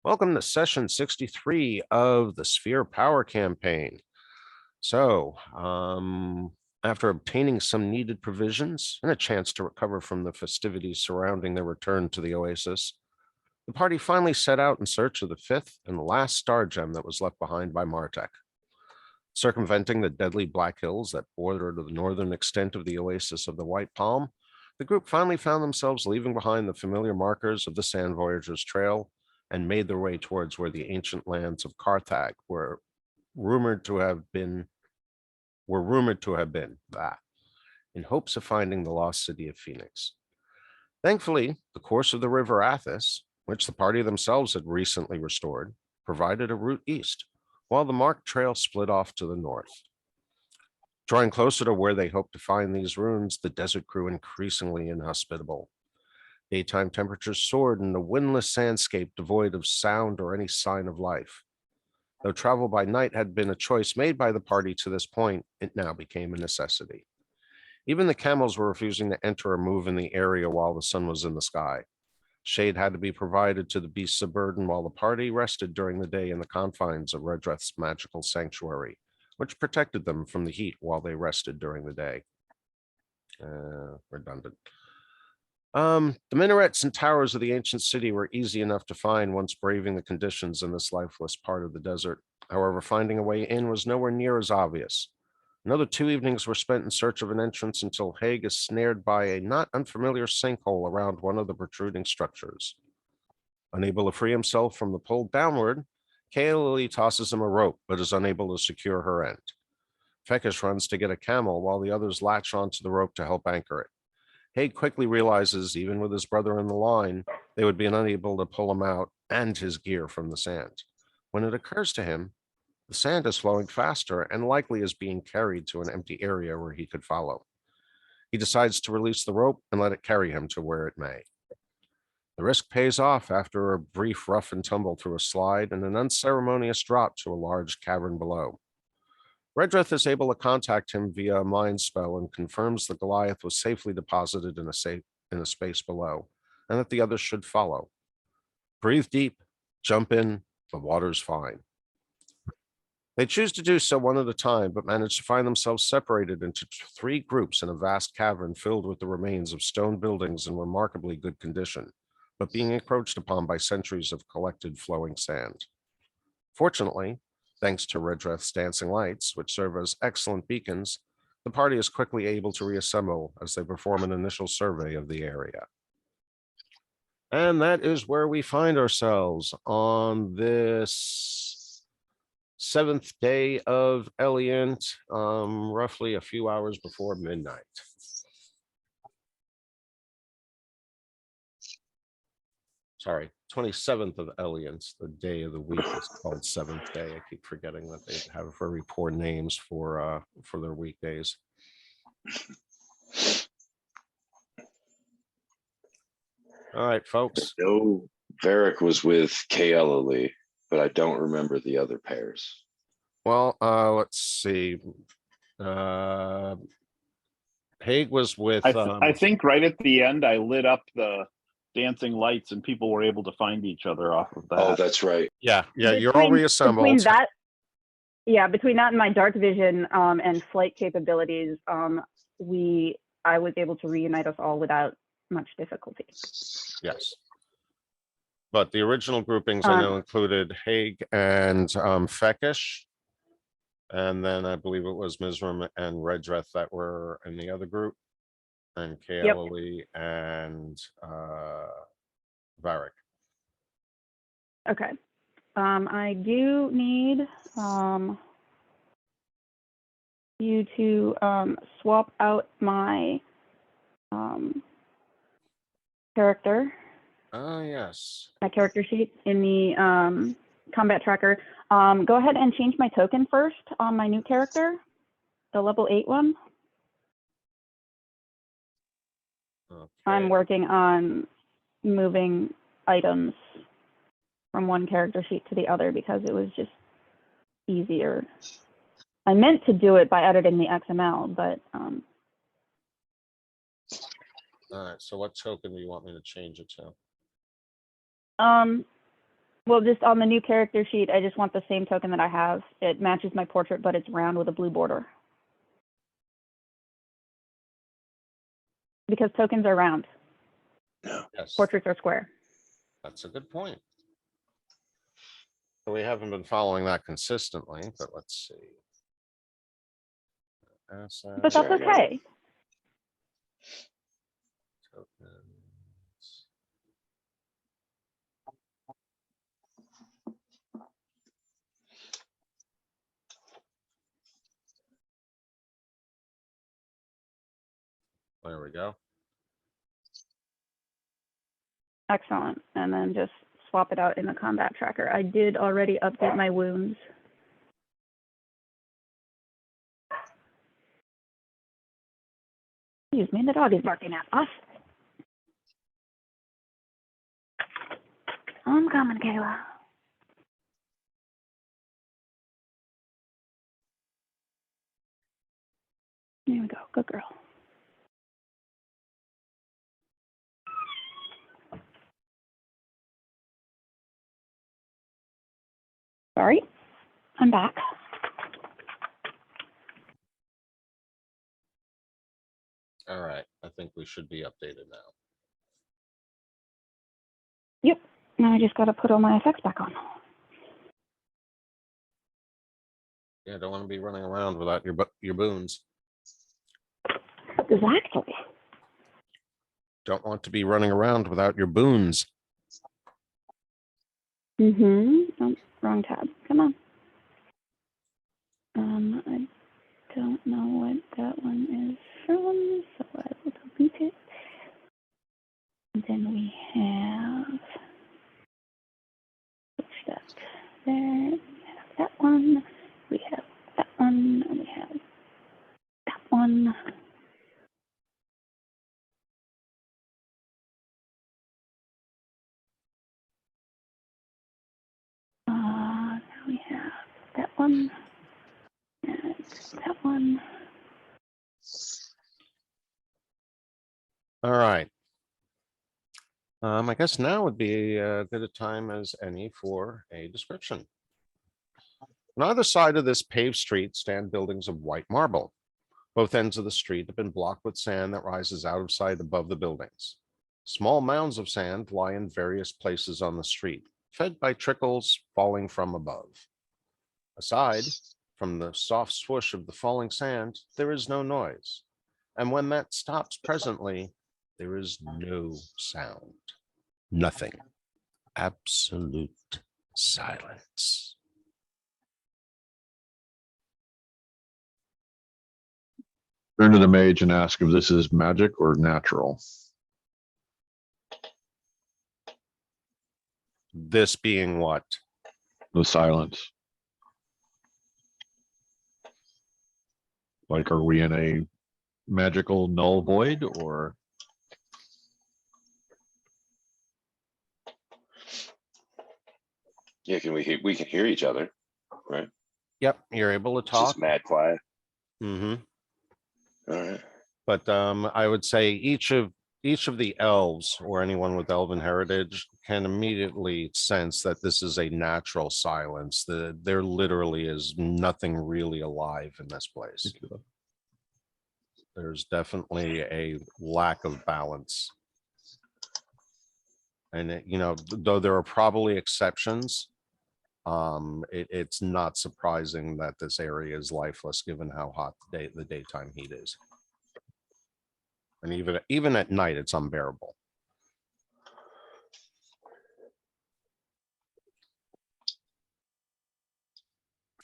Welcome to session 63 of the Sphere Power Campaign. So, after obtaining some needed provisions and a chance to recover from the festivities surrounding their return to the Oasis, the party finally set out in search of the fifth and the last star gem that was left behind by Martek. Circumventing the deadly Black Hills that border the northern extent of the Oasis of the White Palm, the group finally found themselves leaving behind the familiar markers of the Sand Voyagers Trail and made their way towards where the ancient lands of Carthag were rumored to have been, in hopes of finding the lost city of Phoenix. Thankfully, the course of the river Athos, which the party themselves had recently restored, provided a route east, while the marked trail split off to the north. Drawing closer to where they hoped to find these ruins, the desert grew increasingly inhospitable. Daytime temperatures soared in a windless sandscape devoid of sound or any sign of life. Though travel by night had been a choice made by the party to this point, it now became a necessity. Even the camels were refusing to enter or move in the area while the sun was in the sky. Shade had to be provided to the beasts of burden while the party rested during the day in the confines of Redreth's magical sanctuary, which protected them from the heat while they rested during the day. Redundant. The minarets and towers of the ancient city were easy enough to find once braving the conditions in this lifeless part of the desert. However, finding a way in was nowhere near as obvious. Another 2 evenings were spent in search of an entrance until Haig is snared by a not unfamiliar sinkhole around one of the protruding structures. Unable to free himself from the pull downward, Kaeli tosses him a rope, but is unable to secure her end. Fekish runs to get a camel while the others latch onto the rope to help anchor it. Haig quickly realizes, even with his brother in the line, they would be unable to pull him out and his gear from the sand. When it occurs to him, the sand is flowing faster and likely is being carried to an empty area where he could follow. He decides to release the rope and let it carry him to where it may. The risk pays off after a brief rough and tumble through a slide and an unceremonious drop to a large cavern below. Redreth is able to contact him via a mind spell and confirms the Goliath was safely deposited in a space below, and that the others should follow. Breathe deep, jump in, the water's fine. They choose to do so one at a time, but manage to find themselves separated into 3 groups in a vast cavern filled with the remains of stone buildings in remarkably good condition, but being encroached upon by centuries of collected flowing sand. Fortunately, thanks to Redreth's dancing lights, which serve as excellent beacons, the party is quickly able to reassemble as they perform an initial survey of the area. And that is where we find ourselves on this 7th day of Eliant, roughly a few hours before midnight. Sorry, 27th of Eliant, the day of the week is called 7th day. I keep forgetting that they have very poor names for their weekdays. All right, folks. No, Varric was with Kaeli, but I don't remember the other pairs. Well, let's see. Haig was with. I think right at the end, I lit up the dancing lights, and people were able to find each other off of that. Oh, that's right. Yeah, you're all reassembled. Between that and my dark vision and flight capabilities, I was able to reunite us all without much difficulty. Yes. But the original groupings I know included Haig and Fekish. And then I believe it was Mizram and Redreth that were in the other group. And Kaeli and Varric. Okay. I do need you to swap out my character. Oh, yes. My character sheet in the combat tracker. Go ahead and change my token first on my new character, the level 8 one. Okay. I'm working on moving items from one character sheet to the other because it was just easier. I meant to do it by editing the XML, but all right, so what token do you want me to change it to? Well, just on the new character sheet, I just want the same token that I have. It matches my portrait, but it's round with a blue border. Because tokens are round, Yes, portraits are square. that's a good point. So we haven't been following that consistently, but let's see. But Assets, that's Sorry, I got okay. tokens. There we go. Excellent. And then just swap it out in the combat tracker. I did already update my wounds. Excuse me, the dog is barking at us. I'm coming, Kayla. There we go. Good girl. Sorry, I'm back. All right, I think we should be updated now. Yep. Now I just got to put all my effects back on. Yeah, don't want to be running around without your boons. Exactly. Don't want to be running around without your boons. Oh, wrong tab. Come on. I don't know what that one is from, so I will delete it. And then we have that there. We have that one. We have that one. And we have that one. Now we have that one. And that one. All right. I guess now would be as good a time as any for a description. On either side of this paved street stand buildings of white marble. Both ends of the street have been blocked with sand that rises out of sight above the buildings. Small mounds of sand lie in various places on the street, fed by trickles falling from above. Aside from the soft swoosh of the falling sand, there is no noise. And when that stops presently, there is no sound. Nothing. Absolute silence. Turn to the mage and ask if this is magic or natural. This being what? The silence. Like, are we in a magical null void or? Yeah, we can hear each other, right? Yep, you're able to It's talk. just mad quiet. Mm-hmm. All right. But I would say each of the elves or anyone with elven heritage can immediately sense that this is a natural silence. There literally is nothing really alive in this place. There's definitely a lack of balance. And though there are probably exceptions, it's not surprising that this area is lifeless given how hot the daytime heat is. And even at night, it's unbearable.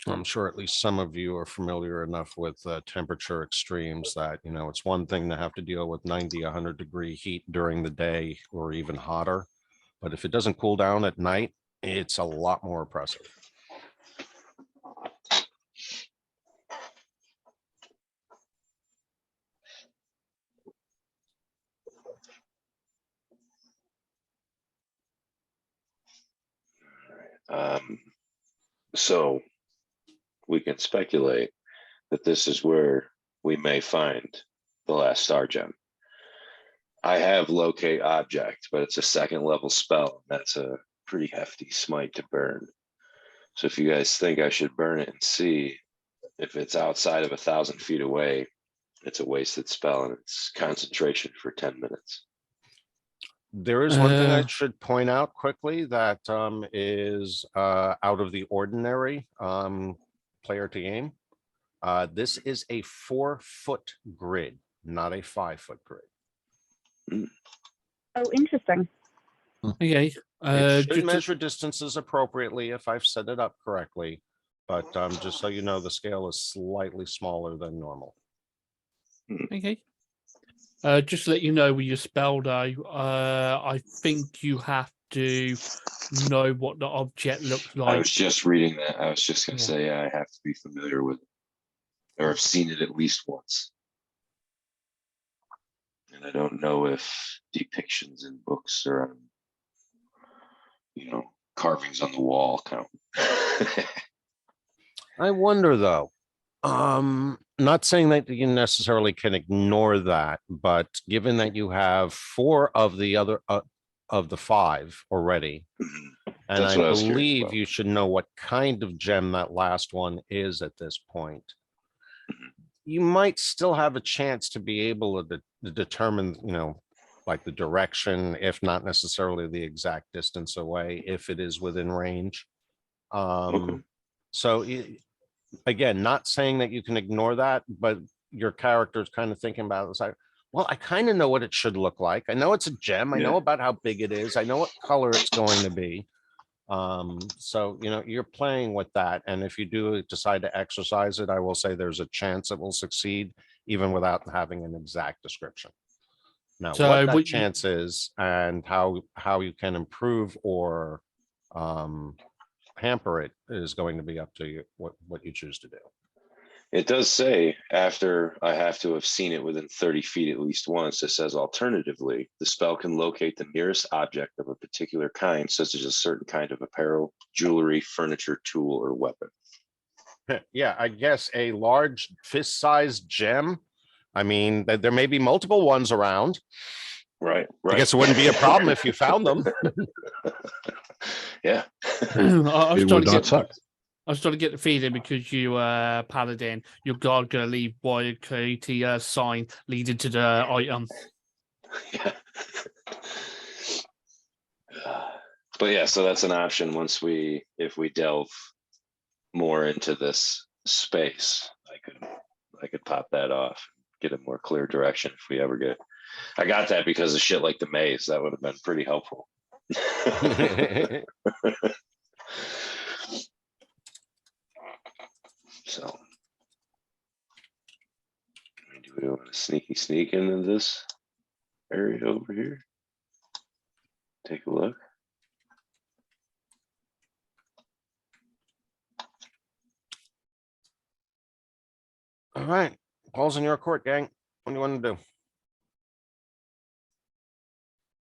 I'm sure at least some of you are familiar enough with temperature extremes that, it's one thing to have to deal with 90, 100-degree heat during the day or even hotter. But if it doesn't cool down at night, it's a lot more oppressive. So we can speculate that this is where we may find the last star gem. I have locate object, but it's a second level spell. That's a pretty hefty smite to burn. So if you guys think I should burn it and see if it's outside of 1,000 feet away, it's a wasted spell and it's concentration for 10 minutes. There is one thing I Uh. should point out quickly that is out of the ordinary player to game. This is a 4-foot grid, not a 5-foot grid. Oh, interesting. Okay. It should Just measure distances appropriately if I've set it up correctly, but just so you know, the scale is slightly smaller than normal. okay. Just to let you know with your spell though, I think you have to know what the object looks I like. was just reading that. I was just going to Yeah. say, I have to be familiar with it, or have seen it at least once. And I don't know if depictions in books or on, carvings on the wall count. I wonder though, not saying that you necessarily can ignore that, but given that you have 4 of the other of the 5 already, and That's I what I was curious believe about. you should know what kind of gem that last one is at this point. You might still have a chance to be able to determine, like the direction, if not necessarily the exact distance away, if it is within range. Okay. So again, not saying that you can ignore that, but your character is kind of thinking about it. It's like, well, I kind of know what it should look like. I know it's a gem. I know Yeah. about how big it is. I know what color it's going to be. So, you're playing with that. And if you do decide to exercise it, I will say there's a chance it will succeed even without having an exact description. Now, So what that what you- chance is and how you can improve or hamper it is going to be up to you, what you choose to do. It does say after I have to have seen it within 30 feet at least once. It says alternatively, the spell can locate the nearest object of a particular kind, such as a certain kind of apparel, jewelry, furniture, tool, or weapon. Yeah, I guess a large fist-sized gem. I mean, there may be multiple ones around. Right. I guess it wouldn't be a problem if you found them. Yeah. I was It trying would to not get. suck. I was trying to get the feeling because you paladin, your guard gonna leave Waiakoti sign leading to the item. Yeah. But yeah, so that's an option if we delve more into this space, I could pop that off, get a more clear direction if we ever get. I got that because of shit like the maze. That would have been pretty helpful. So, do we want to sneak into this area over here? Take a look. All right, ball's in your court, gang. What do you want to do?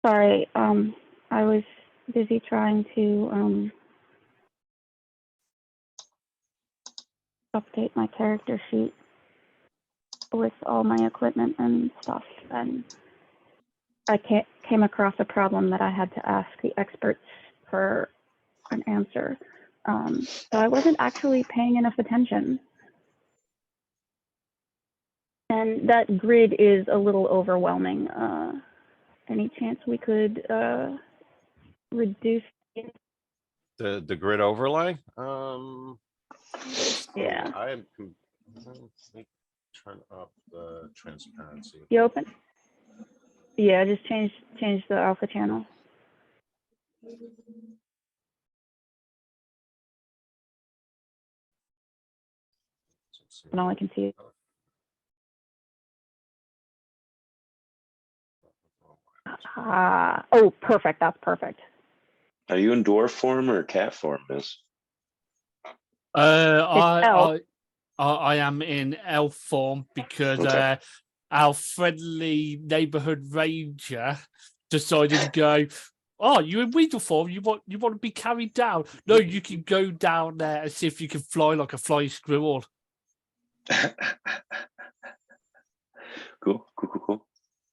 Sorry, I was busy trying to update my character sheet with all my equipment and stuff, and I came across a problem that I had to ask the experts for an answer. So I wasn't actually paying enough attention. And that grid is a little overwhelming. Any chance we could reduce? The grid overlay? Yeah. Let me turn up the transparency. You open? Yeah, just change the alpha channel. And all I can see is oh, perfect. That's perfect. Are you in dwarf form or cat form, Miss? I am in elf form because Okay. our friendly neighborhood ranger decided to go. Oh, you're in Weedle form. You want to be carried down? No, you can go down there and see if you can fly like a flying squirrel. Cool.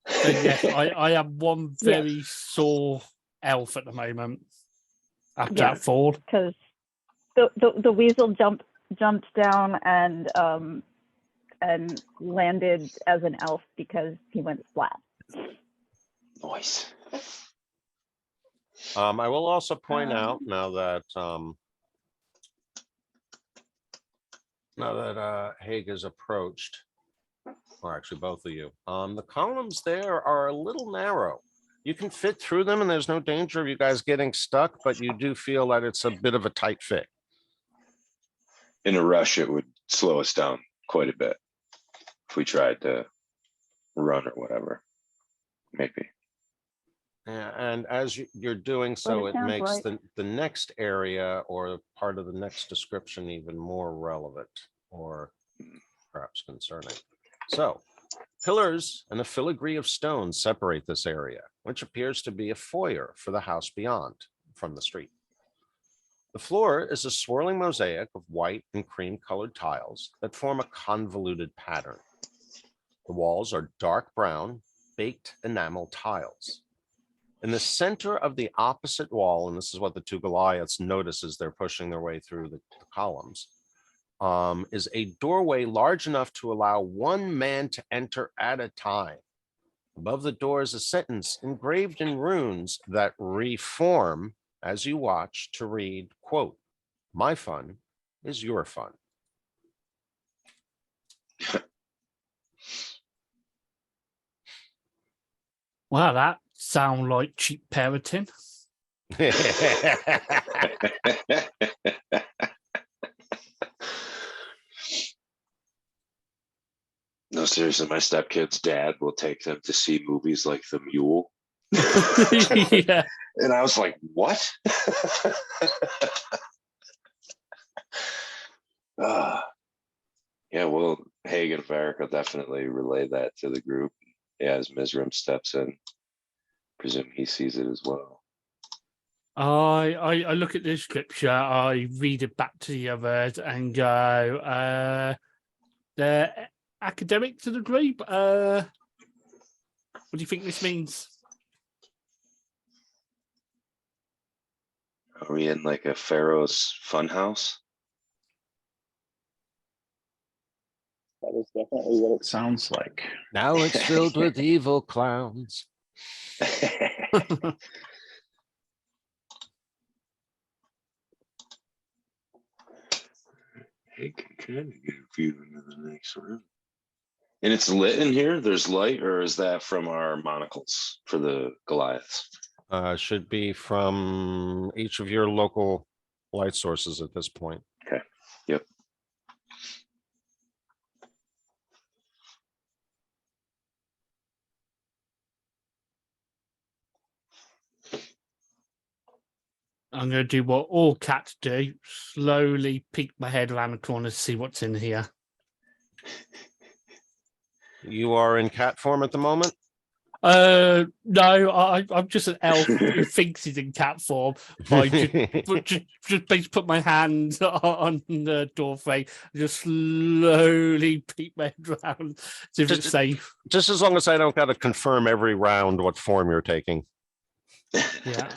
So yes, I am one very sore elf at the moment. After Yeah. that fall. because the weasel jumped down and landed as an elf because he went flat. Nice. I will also point out now that Haig is approached, or actually both of you, the columns there are a little narrow. You can fit through them and there's no danger of you guys getting stuck, but you do feel that it's a bit of a tight fit. In a rush, it would slow us down quite a bit if we tried to run or whatever. Maybe. Yeah, and as you're doing so, it it sounds makes right. the next area or part of the next description even more relevant or perhaps concerning. So, pillars and a filigree of stone separate this area, which appears to be a foyer for the house beyond from the street. The floor is a swirling mosaic of white and cream colored tiles that form a convoluted pattern. The walls are dark brown, baked enamel tiles. In the center of the opposite wall, and this is what the two Goliaths notice as they're pushing their way through the columns, is a doorway large enough to allow one man to enter at a time. Above the door is a sentence engraved in runes that reform as you watch to read, quote, "My fun is your fun." Wow, that sound like cheap parenting. No, seriously, my stepkid's dad will take them to see movies like The Mule. Yeah. And I was like, what? Yeah, well, Hagen and Varric will definitely relay that to the group. Yeah, as Mizram steps in, presume he sees it as well. I look at the scripture, I read it back to the others and go, the academic to the group, what do you think this means? Are we in like a Pharaoh's funhouse? That is definitely what it sounds like. Now it's filled with evil clowns. Hey, can kind of get a view into the next room. And it's lit in here? There's light, or is that from our monocles for the Goliaths? Should be from each of your local light sources at this point. Okay. Yep. I'm going to do what all cats do, slowly peek my head around the corner to see what's in here. You are in cat form at the moment? No, I'm just an elf who thinks he's in cat form. I just basically put my hand on the doorway, just slowly peek my head around, see if it's safe. Just as long as I don't got to confirm every round what form you're taking. Yeah.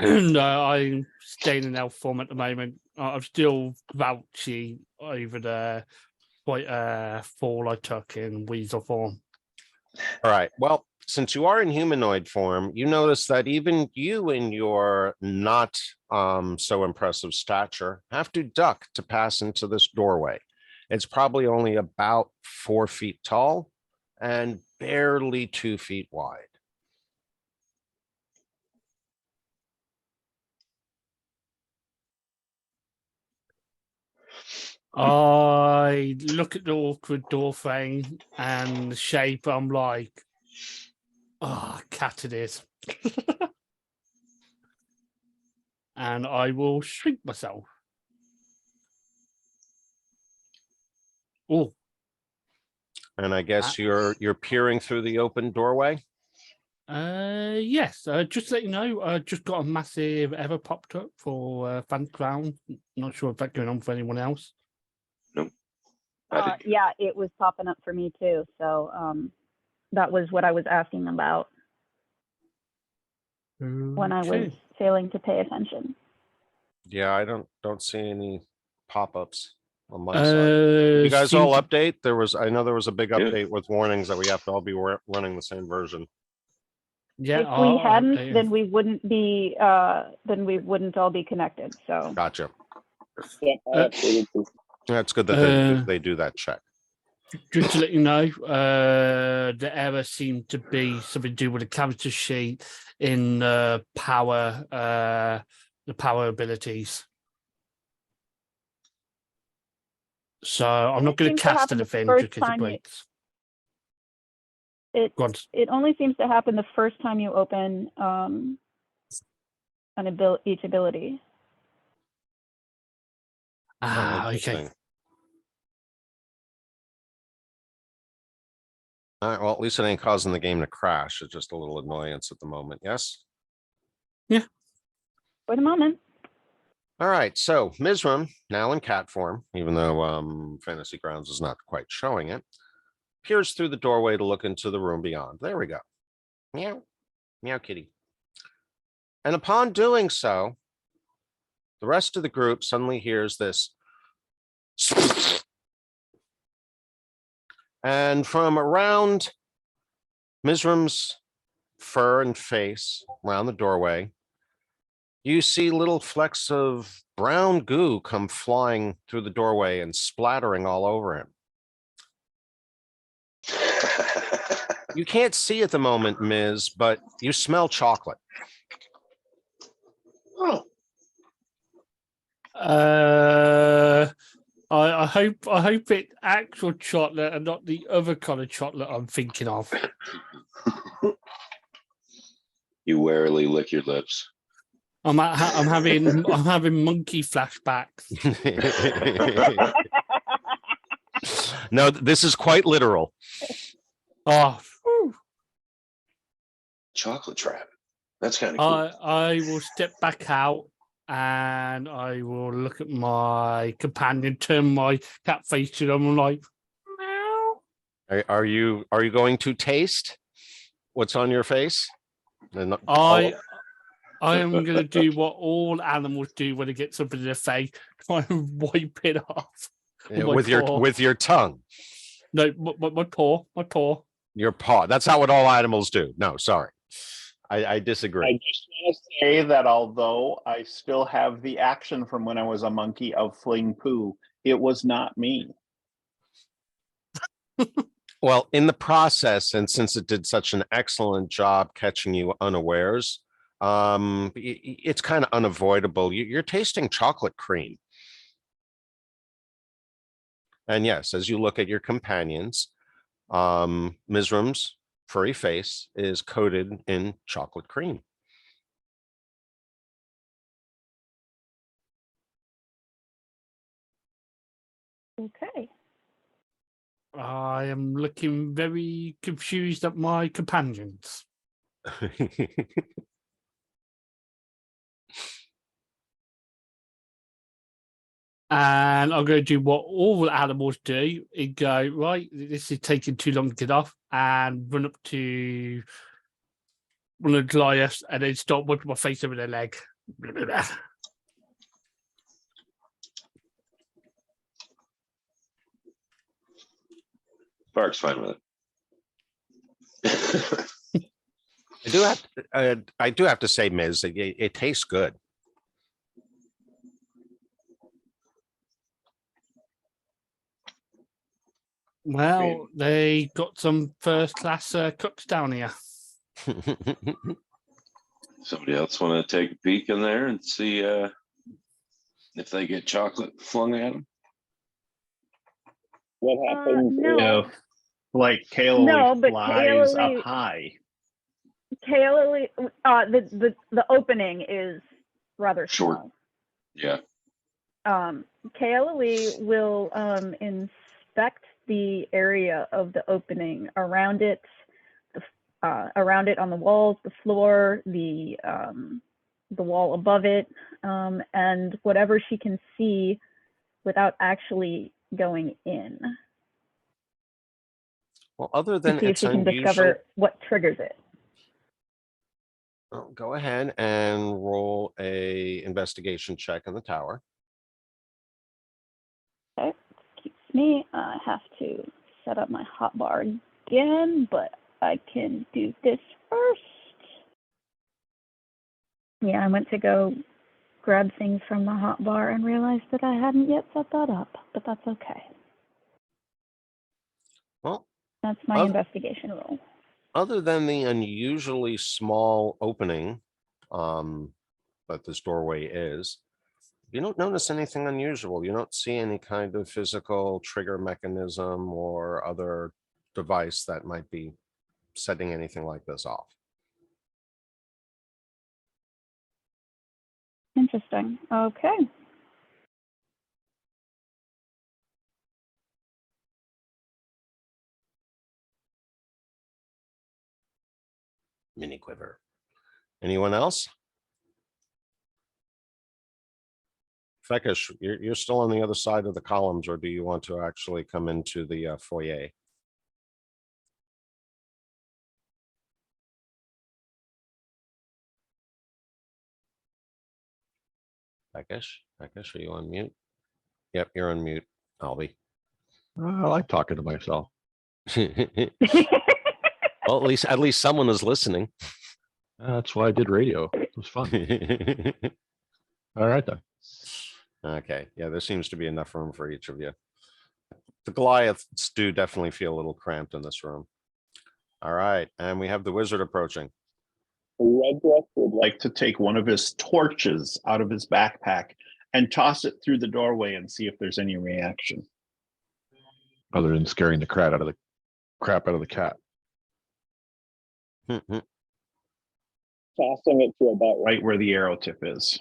No, I'm staying in elf form at the moment. I'm still grouchy over the quite fall I took in weasel form. All right. Well, since you are in humanoid form, you notice that even you in your not so impressive stature have to duck to pass into this doorway. It's probably only about 4 feet tall and barely 2 feet wide. I look at the awkward door frame and the shape. I'm like, oh, cat it is. And I will shrink myself. Oh. And I guess you're peering through the open doorway. Yes. Just to let you know, I just got a massive ever popped up for Fan Crown. Not sure if that's going on for anyone else. Nope. Yeah, it was popping up for me too. So that was what I was asking about when I was failing to pay attention. Yeah, I don't see any pop-ups on my side. You guys seem all to- update? I know there was a big Yeah. update with warnings that we have to all be running the same version. Yeah, If we hadn't, updated. then we wouldn't be, then we wouldn't all be connected, so. Gotcha. Yeah, I Uh, updated too. That's good that they do that check. Just to let you know, the error seemed to be something to do with the character sheet in power, the power abilities. So I'm not going seems to to cast happen the anything first because it time you- breaks. It Go on. it only seems to happen the first time you open each ability. Ah, okay. Interesting. All right, well, at least it ain't causing the game to crash. It's just a little annoyance at the moment. Yes. For the moment. All right, so Mizram, now in cat form, even though Fantasy Grounds is not quite showing it, peers through the doorway to look into the room beyond. There we go. Meow. Meow kitty. And upon doing so, the rest of the group suddenly hears this. And from around Mizram's fur and face, around the doorway, you see little flecks of brown goo come flying through the doorway and splattering all over him. You can't see at the moment, Ms., but you smell chocolate. Oh, I hope it's actual chocolate and not the other kind of chocolate I'm thinking of. you warily lick your lips. I'm having monkey flashbacks. No, this is quite literal. Oh, whew. Chocolate trap. That's kind of cool. I will step back out and I will look at my companion, turn my cat face to them, and like, meow. Are you going to taste what's on your face? And I am going to do what all animals do when they get something in their face, try and wipe it off. with your tongue, No, my paw. your paw. That's not what all animals do. No, sorry. I disagree. I just want to say that although I still have the action from when I was a monkey of fling poo, it was not me. Well, in the process, and since it did such an excellent job catching you unawares, it's kind of unavoidable. You're tasting chocolate cream. And yes, as you look at your companions, Mizram's furry face is coated in chocolate cream. Okay. I am looking very confused at my companions. And I'm going to do what all animals do and go, right, this is taking too long to get off, and run up to one of the Goliaths and then start wiping my face over their leg. Bark's fine with it. I do have to say, Miz, it tastes good. Well, they got some first class cooks down here. Somebody else want to take a peek in there and see if they get chocolate flung at them? What happens no. if, like, Kayla No, but flies Kayla up high? Kayla, the opening is rather Short. small. Yeah. Kayla Lee will inspect the area of the opening around it, on the walls, the floor, the wall above it, and whatever she can see without actually going in. Well, other To than see if it's she can unusual, discover what triggers it. Well, go ahead and roll a investigation check in the tower. Okay, keeps me. I have to set up my hotbar again, but I can do this first. Yeah, I went to go grab things from the hotbar and realized that I hadn't yet set that up, but that's okay. Well, That's my Other- investigation roll. other than the unusually small opening that this doorway is, you don't notice anything unusual. You don't see any kind of physical trigger mechanism or other device that might be setting anything like this off. Interesting. Okay. Mini quiver. Anyone else? Fekish, you're still on the other side of the columns, or do you want to actually come into the foyer? Fekish, are you on mute? Yep, you're on mute, Albie. I like talking to myself. Well, at least someone is listening. That's why I did radio. It was fun. All right then. Okay, yeah, there seems to be enough room for each of you. The Goliaths do definitely feel a little cramped in this room. All right, and we have the wizard approaching. Redruff would like to take one of his torches out of his backpack and toss it through the doorway and see if there's any reaction. Other than scaring the crap out of the cat. Mhm. Tossing it to about right where the arrow tip is.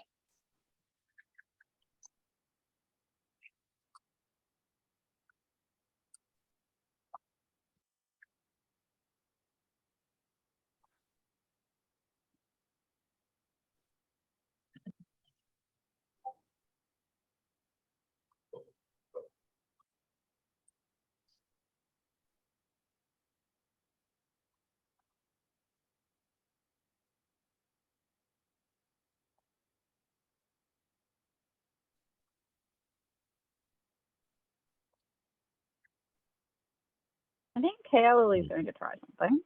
I think Kayla is going to try something.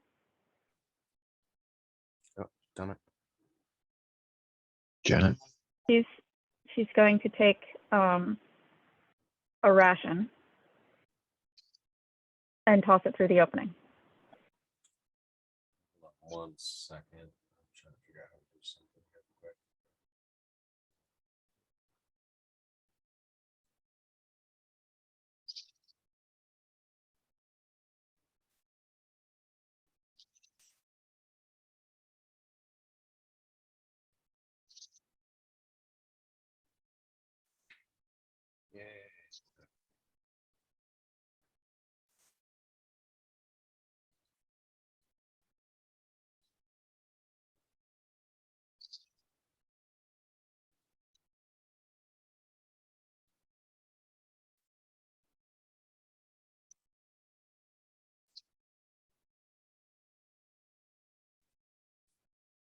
Oh, damn it. Janet. She's going to take a ration and toss it through the opening. 1 second. I'm trying to figure out how to do something here quick. Yay.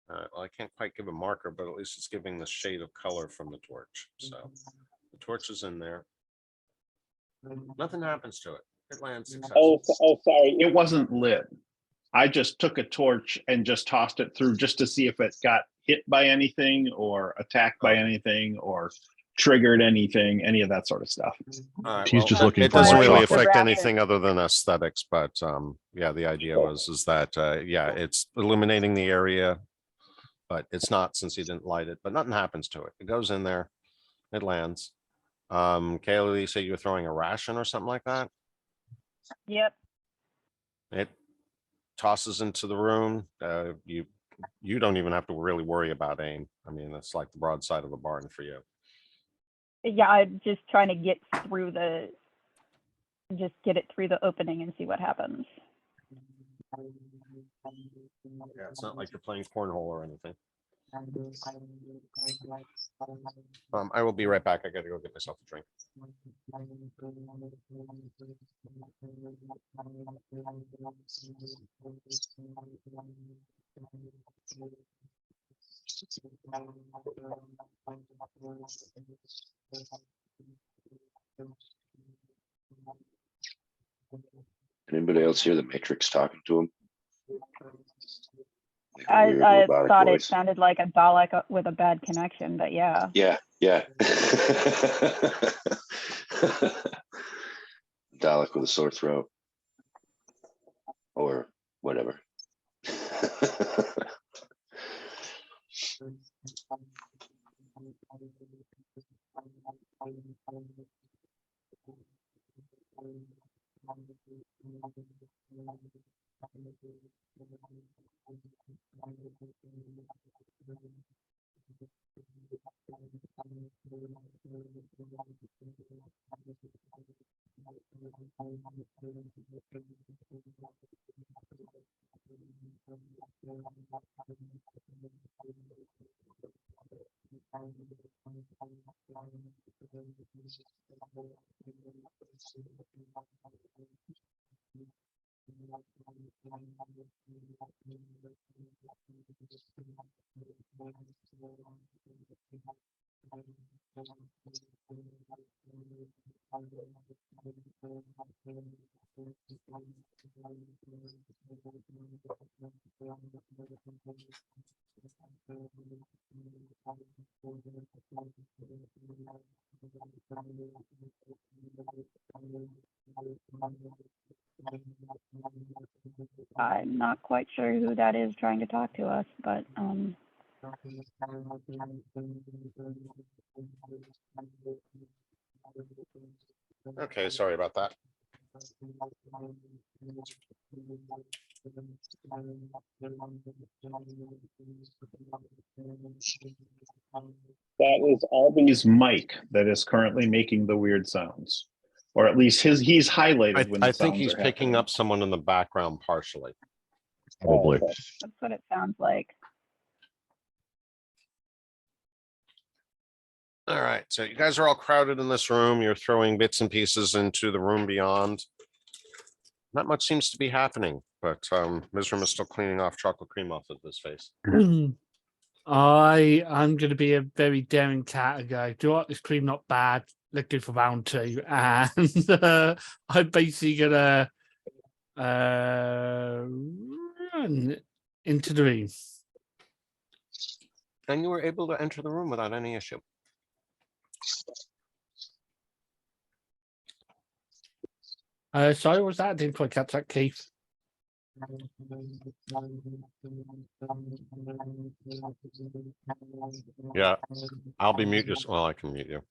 Well, I can't quite give a marker, but at least it's giving the shade of color from the torch. So the torch is in there. Nothing happens to it. It lands successfully. Sorry, it wasn't lit. I just took a torch and just tossed it through just to see if it got hit by anything or attacked by anything or triggered anything, any of that sort of stuff. All right, She's just looking it for doesn't more really chocolate. affect anything other than aesthetics, but yeah, the idea is that yeah, it's illuminating the area, but it's not since you didn't light it. But nothing happens to it. It goes in there, it lands. Kayla, you say you were throwing a ration or something like that. Yep. It tosses into the room. You don't even have to really worry about aim. I mean, it's like the broadside of the barn for you. Yeah, I'm just trying to get it through the opening and see what happens. Yeah, it's not like you're playing cornhole or anything. I will be right back. I gotta go get myself a drink. Anybody else hear the Matrix talking to him? Like a I, weird I robotic thought it voice. sounded like a Dalek with a bad connection, but yeah. Yeah, yeah. Dalek with a sore throat. Or whatever. I'm not quite sure who that is trying to talk to us, but Okay, sorry about that. That is Albany's mic that is currently making the weird sounds. Or at least he's highlighted when the I think sounds he's are picking happening. up someone in the background partially. Probably. Okay. that's what it sounds like. All right, so you guys are all crowded in this room. You're throwing bits and pieces into the room beyond. Not much seems to be happening, but Mizram is still cleaning off chocolate cream off of his face. I'm going to be a very daring cat and go, do you know what? This cream not bad. Let's go for round 2. And I'm basically going to run into the room. And you were able to enter the room without any issue. Sorry, what was that? I didn't quite catch that, Keith. Yeah, I'll be mute. Just well, I can mute you.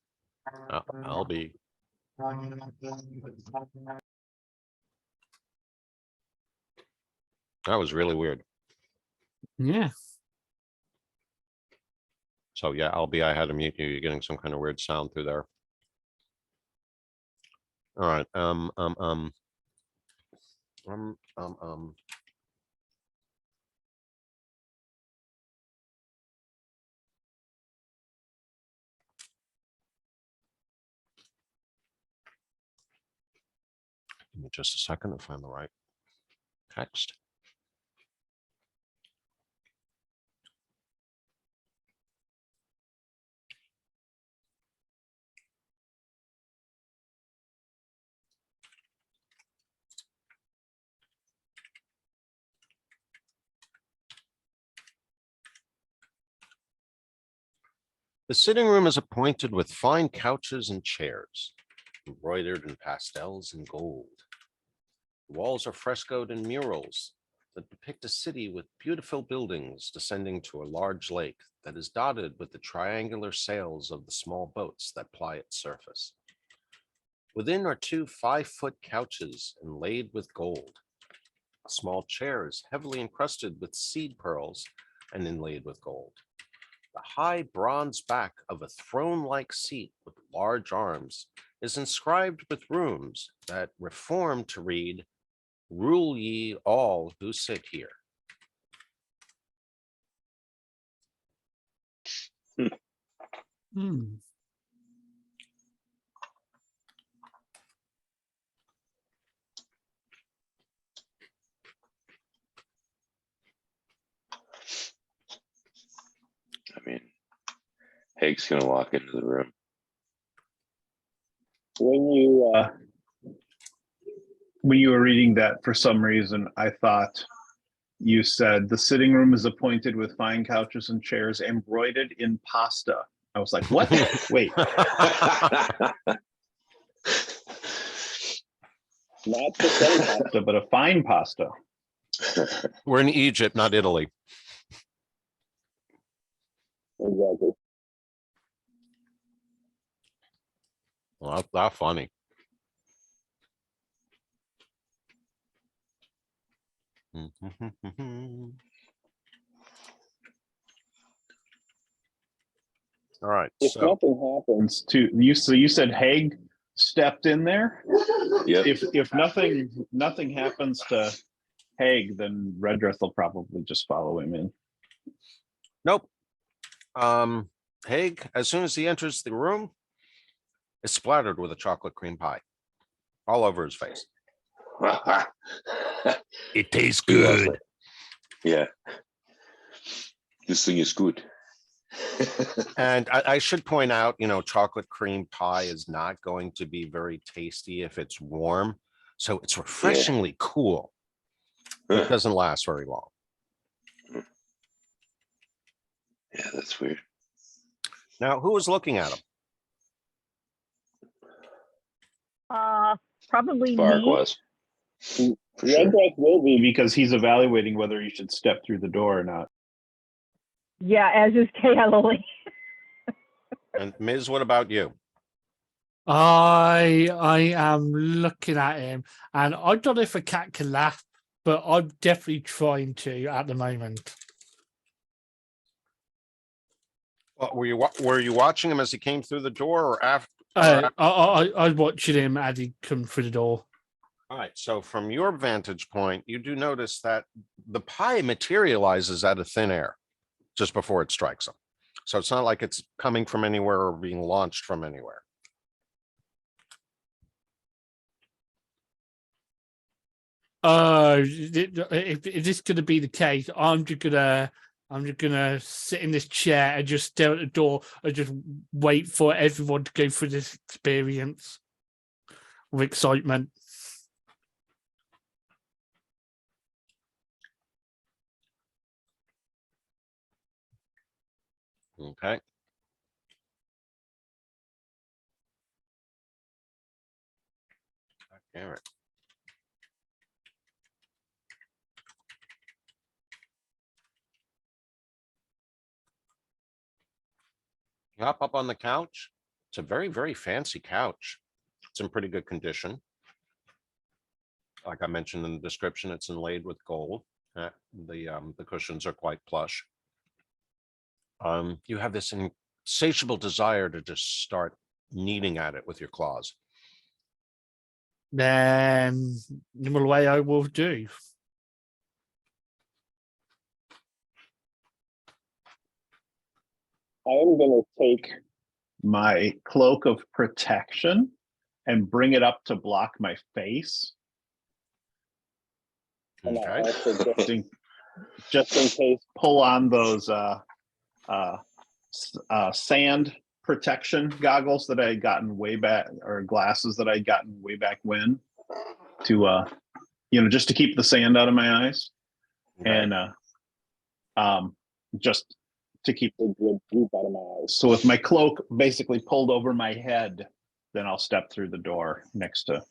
I'll be. That was really weird. Yeah. So yeah, I had to mute you. You're getting some kind of weird sound through there. All right. Give me just a second to find the right text. The sitting room is appointed with fine couches and chairs, embroidered in pastels and gold. The walls are frescoed in murals that depict a city with beautiful buildings descending to a large lake that is dotted with the triangular sails of the small boats that ply its surface. Within are 2 5-foot couches inlaid with gold, small chairs heavily encrusted with seed pearls and inlaid with gold. The high bronze back of a throne-like seat with large arms is inscribed with runes that reform to read, "Rule ye all who sit here." Hmm. Haig's gonna walk into the room. When you were reading that, for some reason, I thought you said the sitting room is appointed with fine couches and chairs embroidered in pasta. I was like, what? Wait, not the same pasta, but a fine pasta. We're in Egypt, not Italy. Exactly. Well, that's not funny. All right. If So nothing happens to you, so you said Haig stepped in there. Yep. If nothing happens to Haig, then Redrith will probably just follow him in. nope. Haig, as soon as he enters the room, is splattered with a chocolate cream pie all over his face. It tastes He loves good. it. Yeah. This thing is good. And I should point out, chocolate cream pie is not going to be very tasty if it's warm. So it's refreshingly cool. It doesn't last very long. Yeah, that's weird. Now, who was looking at him? Probably Spark me. was. For sure. Redrith will be because he's evaluating whether he should step through the door or not. Yeah, as is Lily. And Ms., what about you? I am looking at him, and I don't know if a cat can laugh, but I'm definitely trying to at the moment. Well, were you watching him as he came through the door or after? I'm watching him as he comes through the door. All right. So from your vantage point, you do notice that the pie materializes out of thin air just before it strikes him. So it's not like it's coming from anywhere or being launched from anywhere. If this is going to be the case, I'm just gonna sit in this chair and just stare at the door and just wait for everyone to go through this experience with excitement. Okay. Garrett. You hop up on the couch. It's a very, very fancy couch. It's in pretty good condition. Like I mentioned in the description, it's inlaid with gold. The cushions are quite plush. You have this insatiable desire to just start kneading at it with your claws. Then the way I will do. I am going to take my cloak of protection and bring it up to block my face. And I Okay. also just in case, pull on those sand protection goggles that I had gotten way back, or glasses that I had gotten way back when, to just to keep the sand out of my eyes, and just to keep the droop out of my eyes. So with my cloak basically pulled over my head, then I'll step through the door next to.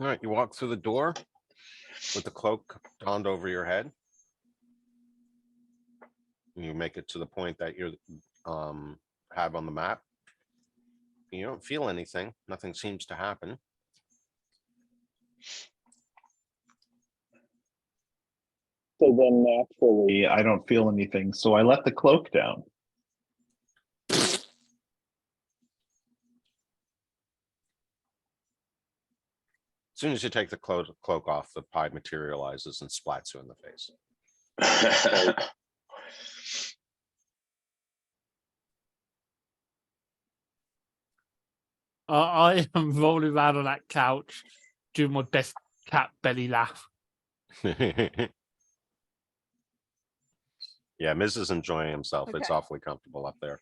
All right, you walk through the door with the cloak donned over your head. You make it to the point that you have on the map. You don't feel anything. Nothing seems to happen. So then naturally, I don't feel anything. So I let the cloak down. As soon as you take the cloak off, the pie materializes and splats you in the face. I am rolling around on that couch, doing my best cat belly laugh. Yeah, Miz is enjoying himself. It's Okay. awfully comfortable up there.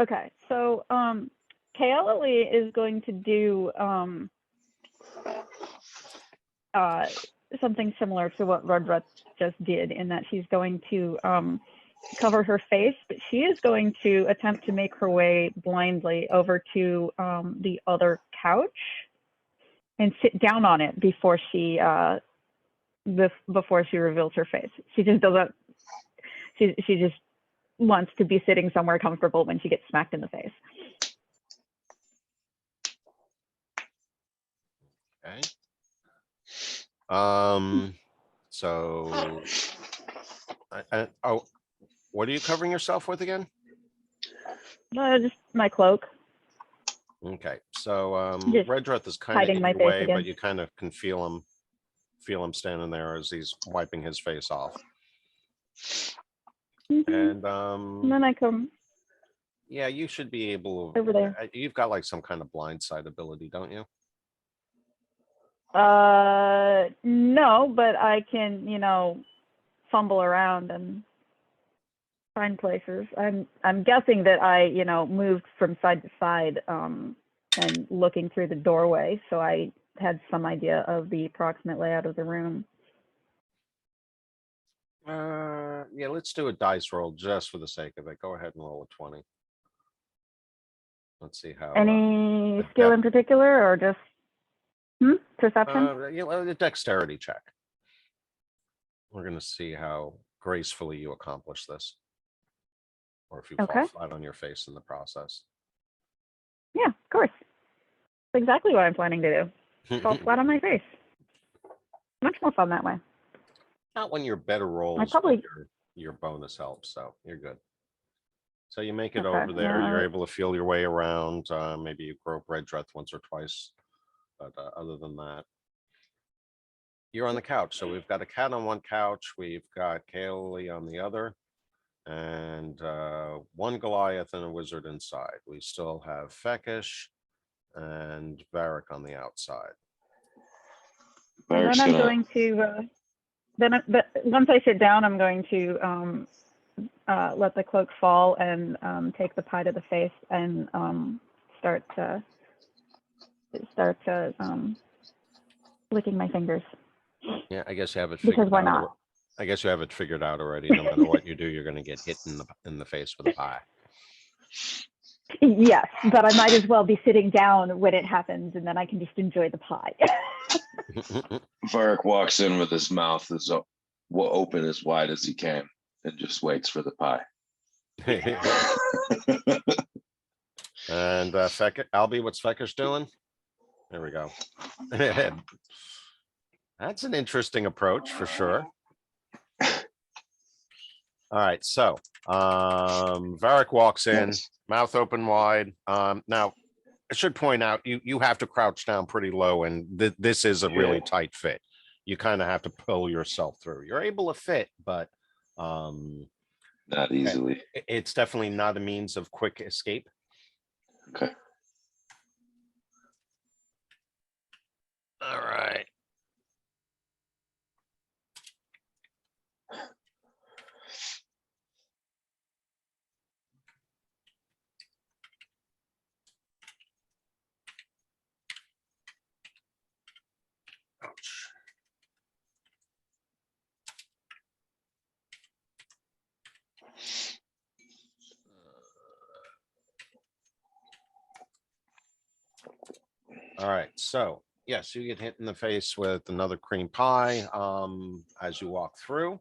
Okay, so Kaeli is going to do something similar to what Redruth just did, in that she's going to cover her face, but she is going to attempt to make her way blindly over to the other couch and sit down on it before she reveals her face. She just doesn't. She just wants to be sitting somewhere comfortable when she gets smacked in the face. Okay. So, oh, what are you covering yourself with again? Just my cloak. Okay, so Just Redruth is kind of hiding in my your face way, again. but you kind of can feel him standing there as he's wiping his face off. And And then I come yeah, you should be able to. over there. You've got like some kind of blindside ability, don't you? No, but I can, fumble around and find places. I'm guessing that I, moved from side to side, and looking through the doorway, so I had some idea of the approximate layout of the room. Yeah, let's do a dice roll just for the sake of it. Go ahead and roll a 20. Let's see how. Any skill in particular, or just perception? A dexterity check. We're gonna see how gracefully you accomplish this, or if you Okay. fall flat on your face in the process. Yeah, of course. That's exactly what I'm planning to do. Fall flat on my face. Much more fun that way. Not when you're better rolls, probably- but your bonus helps, so you're good. So you make it Okay, over there. You're yeah. able to feel your way around. Maybe you grope Redruth once or twice, but other than that, you're on the couch. So we've got a cat on one couch. We've got Kaeli on the other, and one Goliath and a wizard inside. We still have Fekish and Varric on the outside. And Varric's then I'm gonna- going to, but once I sit down, I'm going to let the cloak fall and take the pie to the face and start licking my fingers. Yeah, I guess you have it Because figured why out. not? I guess you have it figured out already. No matter what you do, you're going to get hit in the face with a pie. Yes, but I might as well be sitting down when it happens, and then I can just enjoy the pie. Varric walks in with his mouth as open as wide as he can and just waits for the pie. And Albie, what's Fekish doing? There we go. That's an interesting approach for sure. All right, so Varric walks in, Yes. mouth open wide. Now, I should point out you have to crouch down pretty low, and this is a really tight fit. You kind of have to pull yourself through. You're able to fit, but Not easily. it's definitely not a means of quick escape. Okay. All right. Ouch. All right, so yes, you get hit in the face with another cream pie as you walk through.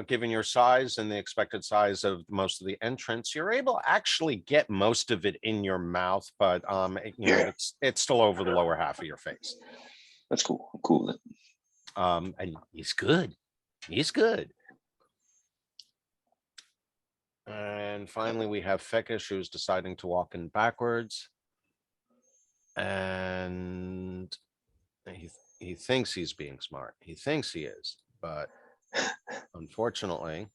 Given your size and the expected size of most of the entrance, you're able to actually get most of it in your mouth, but it's still over the lower half of your face. That's cool. I'm cool with it. And he's good. He's good. And finally, we have Fekish, who's deciding to walk in backwards. And he thinks he's being smart. He thinks he is, but unfortunately,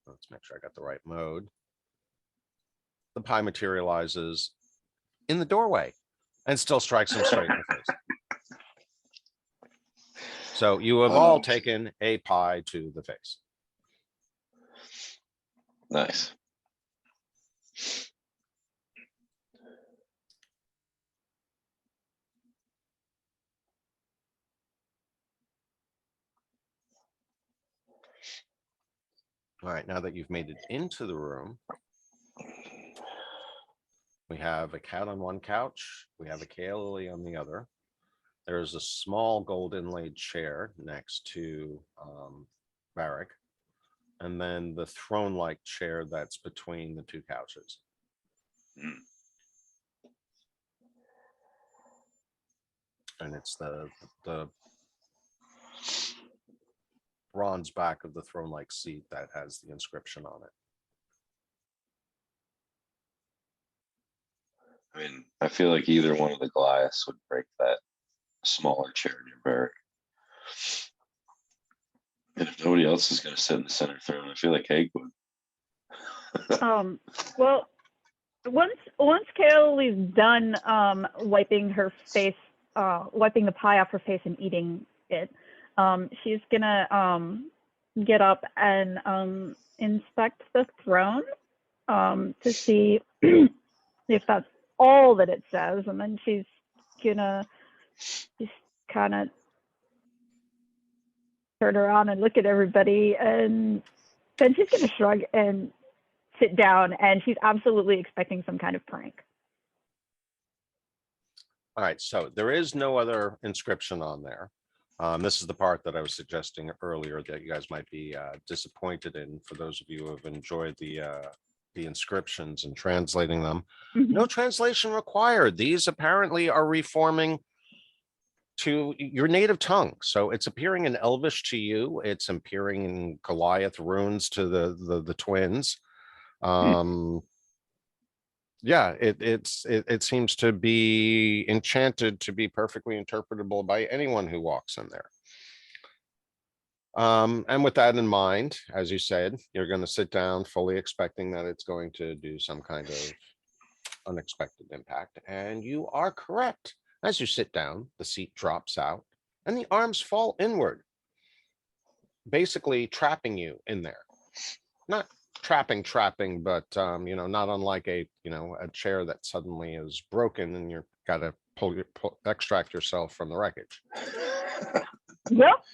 let's make sure I got the right mode. the pie materializes in the doorway and still strikes him straight in the face. So you have all taken a pie to the face. Nice. All right, now that you've made it into the room, we have a cat on one couch. We have a calla lily on the other. There is a small gold inlaid chair next to Varric, and then the throne-like chair that's between the two couches. Mm. And it's the bronze back of the throne-like seat that has the inscription on it. I mean, I feel like either one of the Goliaths would break that smaller chair near Barrick. And if nobody else is going to sit in the center throne, I feel like Haig would. Well, once Kaylee's done wiping her face, wiping the pie off her face and eating it, she's gonna get up and inspect the throne to see if that's all that it says, and then she's gonna just kind of turn around and look at everybody, and then she's gonna shrug and sit down, and she's absolutely expecting some kind of prank. All right, so there is no other inscription on there. This is the part that I was suggesting earlier that you guys might be disappointed in. For those of you who have enjoyed the inscriptions and translating them, no translation required. These apparently are reforming to your native tongue. So it's appearing in Elvish to you. It's appearing in Goliath runes to the twins. Yeah, it seems to be enchanted to be perfectly interpretable by anyone who walks in there. And with that in mind, as you said, you're going to sit down fully expecting that it's going to do some kind of unexpected impact. And you are correct. As you sit down, the seat drops out and the arms fall inward, basically trapping you in there. Not trapping, but not unlike a chair that suddenly is broken and you're got to extract yourself from the wreckage. Yep.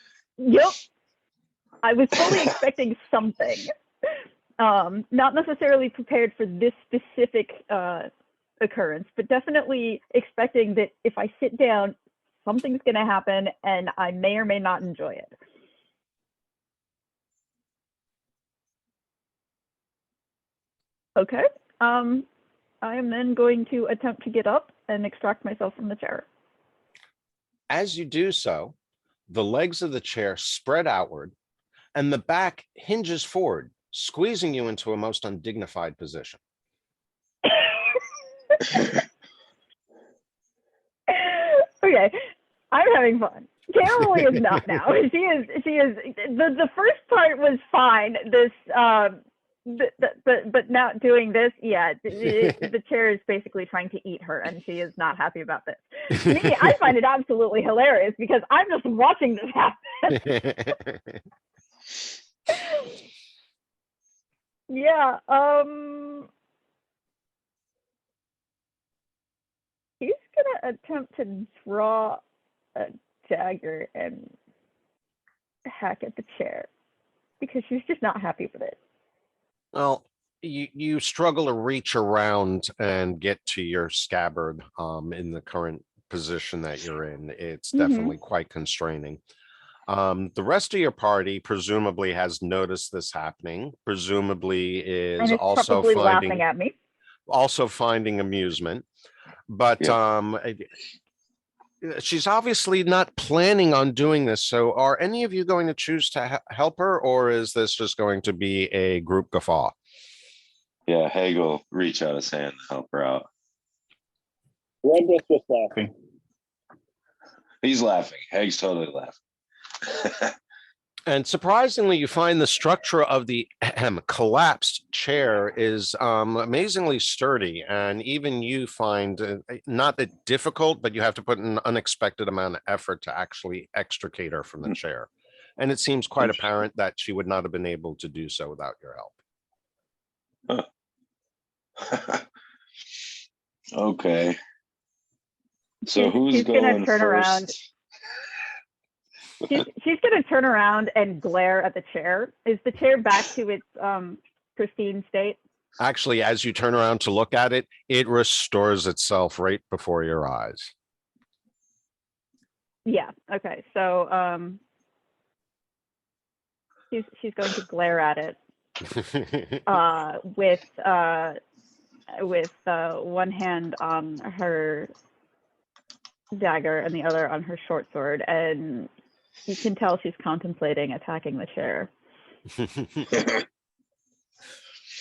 I was fully expecting something. Not necessarily prepared for this specific occurrence, but definitely expecting that if I sit down, something's going to happen and I may or may not enjoy it. Okay. I am then going to attempt to get up and extract myself from the chair. As you do so, the legs of the chair spread outward and the back hinges forward, squeezing you into a most undignified position. Okay, I'm having fun. Carol is not now. She is. The first part was fine. This, but not doing this. Yeah, the chair is basically trying to eat her, and she is not happy about this. Me, I find it absolutely hilarious because I'm just watching this happen. Yeah. He's gonna attempt to draw a dagger and hack at the chair because she's just not happy with it. Well, you struggle to reach around and get to your scabbard in the current position that you're in. It's definitely quite constraining. The rest of your party presumably has noticed this happening, presumably is also laughing at me. Also finding amusement. But she's obviously not planning on doing this. So are any of you going to choose to help her, or is this just going to be a group guffaw? Yeah, Haig will reach out his hand to help her out. Redbreast just laughing. He's laughing. Haig's totally laughing. And surprisingly, you find the structure of the collapsed chair is amazingly sturdy. And even you find not that difficult, but you have to put an unexpected amount of effort to actually extricate her from the chair. And it seems quite apparent that she would not have been able to do so without your help. Okay. So She's- who's she's gonna going turn around. first? She's going to turn around and glare at the chair. Is the chair back to its pristine state? Actually, as you turn around to look at it, it restores itself right before your eyes. Yeah. Okay. So she's going to glare at it with one hand on her dagger and the other on her short sword, and you can tell she's contemplating attacking the chair.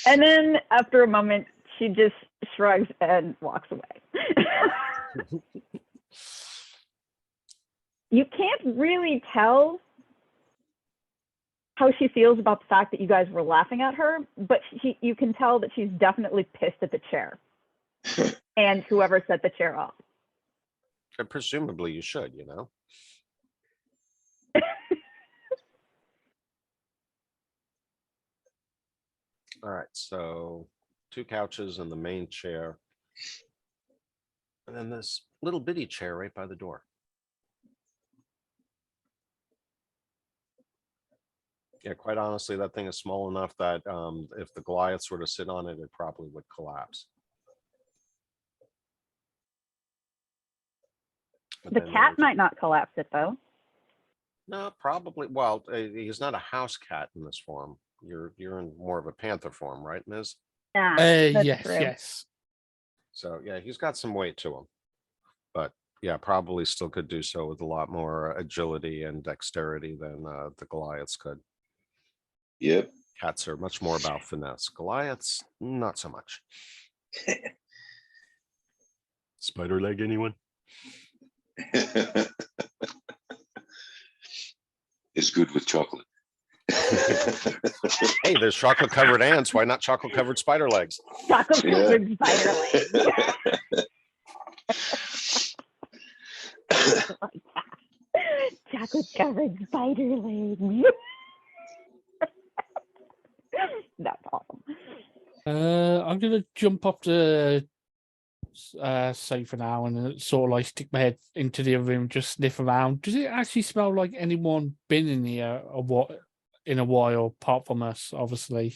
And then after a moment, she just shrugs and walks away. You can't really tell how she feels about the fact that you guys were laughing at her, but you can tell that she's definitely pissed at the chair and whoever set the chair up. Presumably you should, you know. All right, so 2 couches and the main chair. And then this little bitty chair right by the door. Yeah, quite honestly, that thing is small enough that if the Goliaths were to sit on it, it probably would collapse. But The then cat there's- might not collapse it, though. No, probably. Well, he's not a house cat in this form. You're in more of a panther form, right, Ms.? Ah, that's Yes, true. yes. So yeah, he's got some weight to him, but yeah, probably still could do so with a lot more agility and dexterity than the Goliaths could. Yep. Cats are much more about finesse. Goliaths, not so much. Spider leg, anyone? It's good with chocolate. Hey, there's chocolate covered ants. Why not chocolate covered spider legs? Chocolate Yeah. covered spider legs. Chocolate covered spider legs. That's awesome. I'm gonna jump up the sofa now and sort of like stick my head into the other room, just sniff around. Does it actually smell like anyone been in here or what in a while, apart from us, obviously?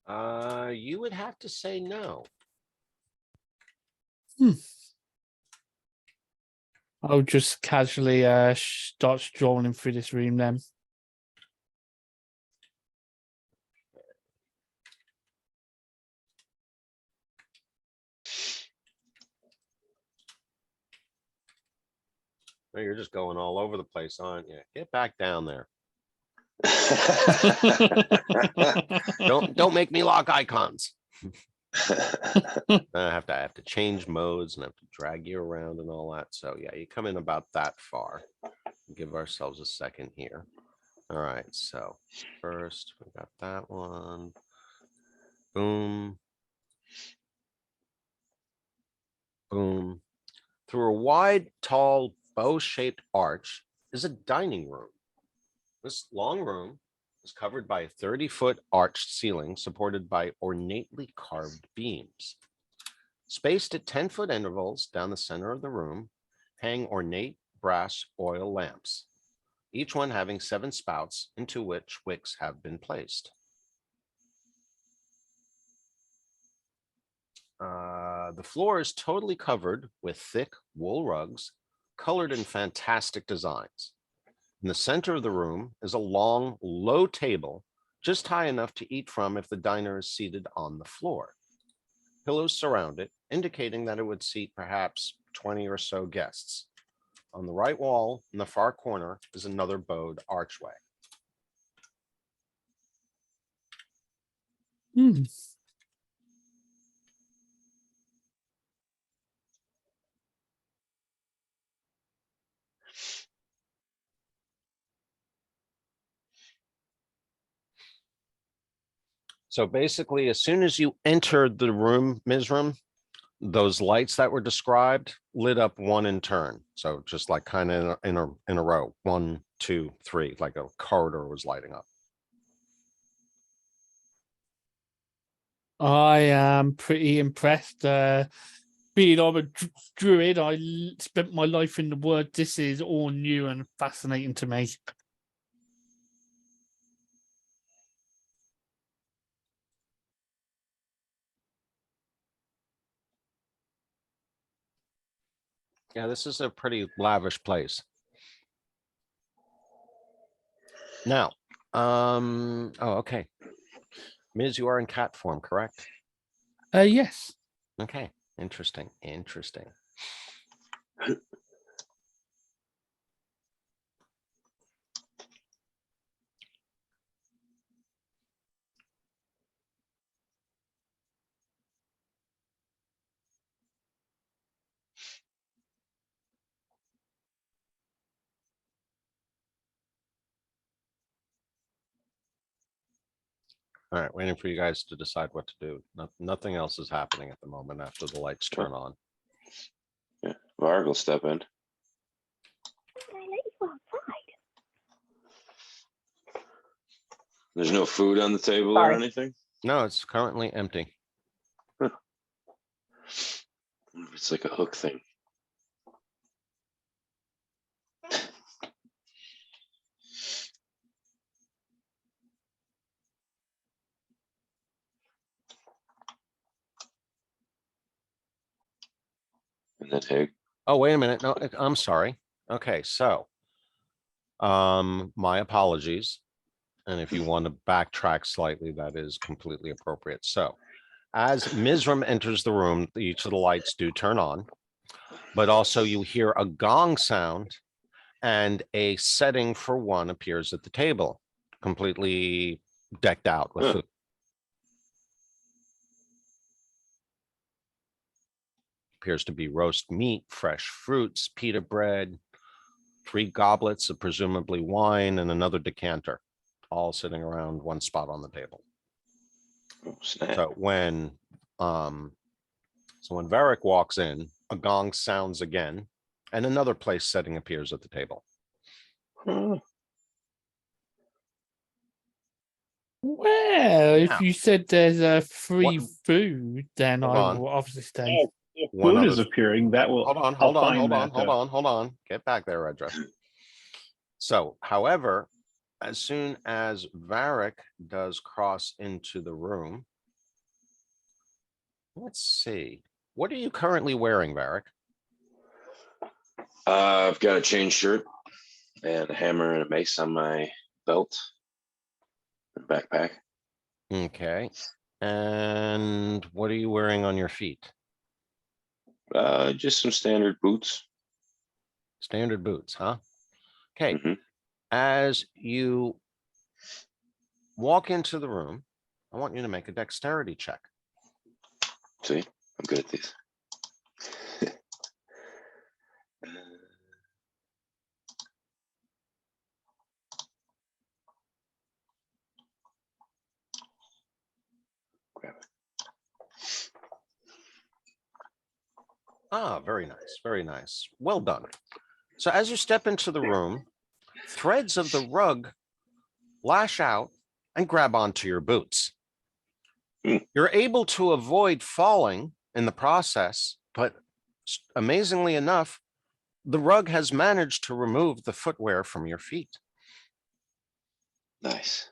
You would have to say no. I'll just casually start strolling through this room then. No, you're just going all over the place, aren't you? Get back down there. Don't make me lock icons. I have to change modes and have to drag you around and all that. So yeah, you come in about that far. Give ourselves a second here. All right, so first we got that one. Boom. Boom. Through a wide, tall, bow-shaped arch is a dining room. This long room is covered by a 30-foot arched ceiling supported by ornately carved beams. Spaced at 10-foot intervals down the center of the room hang ornate brass oil lamps, each one having 7 spouts into which wicks have been placed. The floor is totally covered with thick wool rugs, colored in fantastic designs. In the center of the room is a long, low table, just high enough to eat from if the diner is seated on the floor. Pillows surround it, indicating that it would seat perhaps 20 or so guests. On the right wall, in the far corner, is another bowed archway. So basically, as soon as you entered the room, Mizram, those lights that were described lit up one in turn. So just like kind of in a row, 1, 2, 3, like a corridor was lighting up. I am pretty impressed. Being I'm a druid, spent my life in the word. This is all new and fascinating to me. Yeah, this is a pretty lavish place. Now, oh, okay. Miz, you are in cat form, correct? Yes. Okay, interesting, interesting. All right, waiting for you guys to decide what to do. Nothing else is happening at the moment after the lights turn on. Yeah, Varg will step in. There's no food on the table or Sorry. anything. No, it's currently empty. It's like a hook thing. And then Hig. Oh, wait a minute. No, I'm sorry. Okay, so my apologies. And if you want to backtrack slightly, that is completely appropriate. So as Mizram enters the room, each of the lights do turn on, but also you hear a gong sound and a setting for one appears at the table, completely decked out with food. Appears to be roast meat, fresh fruits, pita bread, 3 goblets of presumably wine, and another decanter, all sitting around one spot on the table. Oh, snap. So when Varric walks in, a gong sounds again, and another place setting appears at the table. Huh. Well, if Yeah. you said there's a free What- food, then Hold I on. will obviously stay. Oh, if One food other is appearing, that will. Hold on, I'll hold on, find hold on, that, hold on. Get back there, Red Dress. So, however, as soon as Varric does cross into the room, let's see. What are you currently wearing, Varric? I've got a chain shirt and a hammer and a mace on my belt and backpack. Okay. And what are you wearing on your feet? Just some standard boots. Standard boots, huh? Okay. Mhm. As you walk into the room, I want you to make a dexterity check. See, I'm good at these. Grab it. Ah, very nice. Very nice. Well done. So as you step into the room, threads of the rug lash out and grab onto your boots. You're able to avoid falling in the process, but amazingly enough, the rug has managed to remove the footwear from your feet. Nice.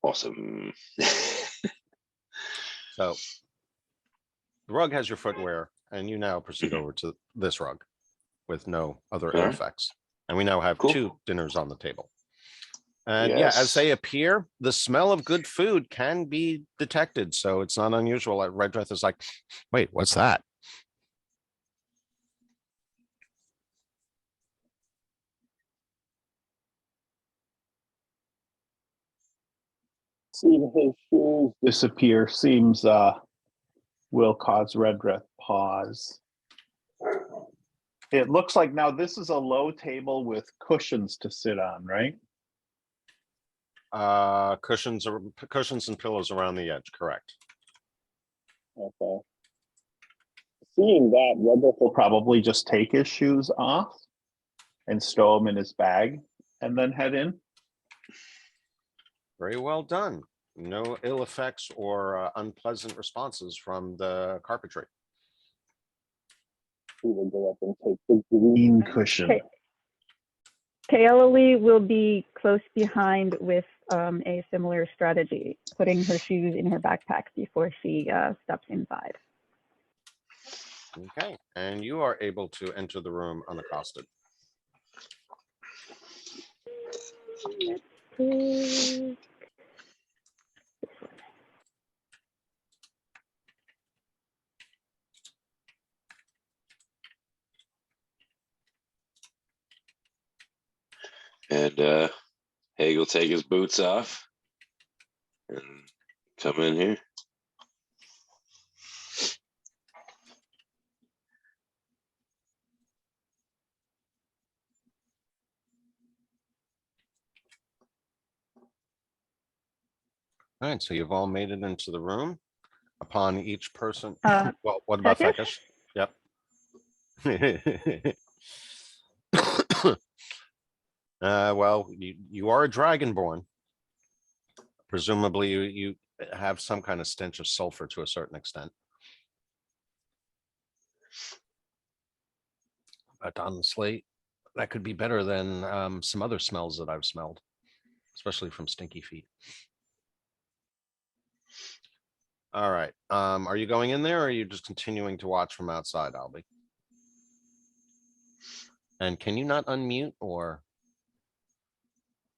Awesome. So the rug has your footwear, and you now proceed over to this rug with no other ill Alright. effects. And we now have Cool. 2 dinners on the table. And yeah, as Yes. they appear, the smell of good food can be detected. So it's not unusual. Red Dress is like, wait, what's that? seeing his shoes disappear seems will cause Redreth pause. It looks like now this is a low table with cushions to sit on, right? Cushions and pillows around the edge, correct. Okay. Seeing that, Redruth will probably just take his shoes off and stow them in his bag and then head in. Very well done. No ill effects or unpleasant responses from the carpentry. He will go up and take the green cushion. Okay. Kaeli will be close behind with a similar strategy, putting her shoes in her backpack before she steps inside. Okay, and you are able to enter the room unaccosted. Let's see. And Haig will take his boots off and come in here. All right, so you've all made it into the room. Upon each person, Uh, well, what about Fekish? Fekish? Yep. Well, you are a dragonborn. Presumably, you have some kind of stench of sulfur to a certain extent. But honestly, that could be better than some other smells that I've smelled, especially from stinky feet. All right. Are you going in there or are you just continuing to watch from outside, Albie? And can you not unmute or?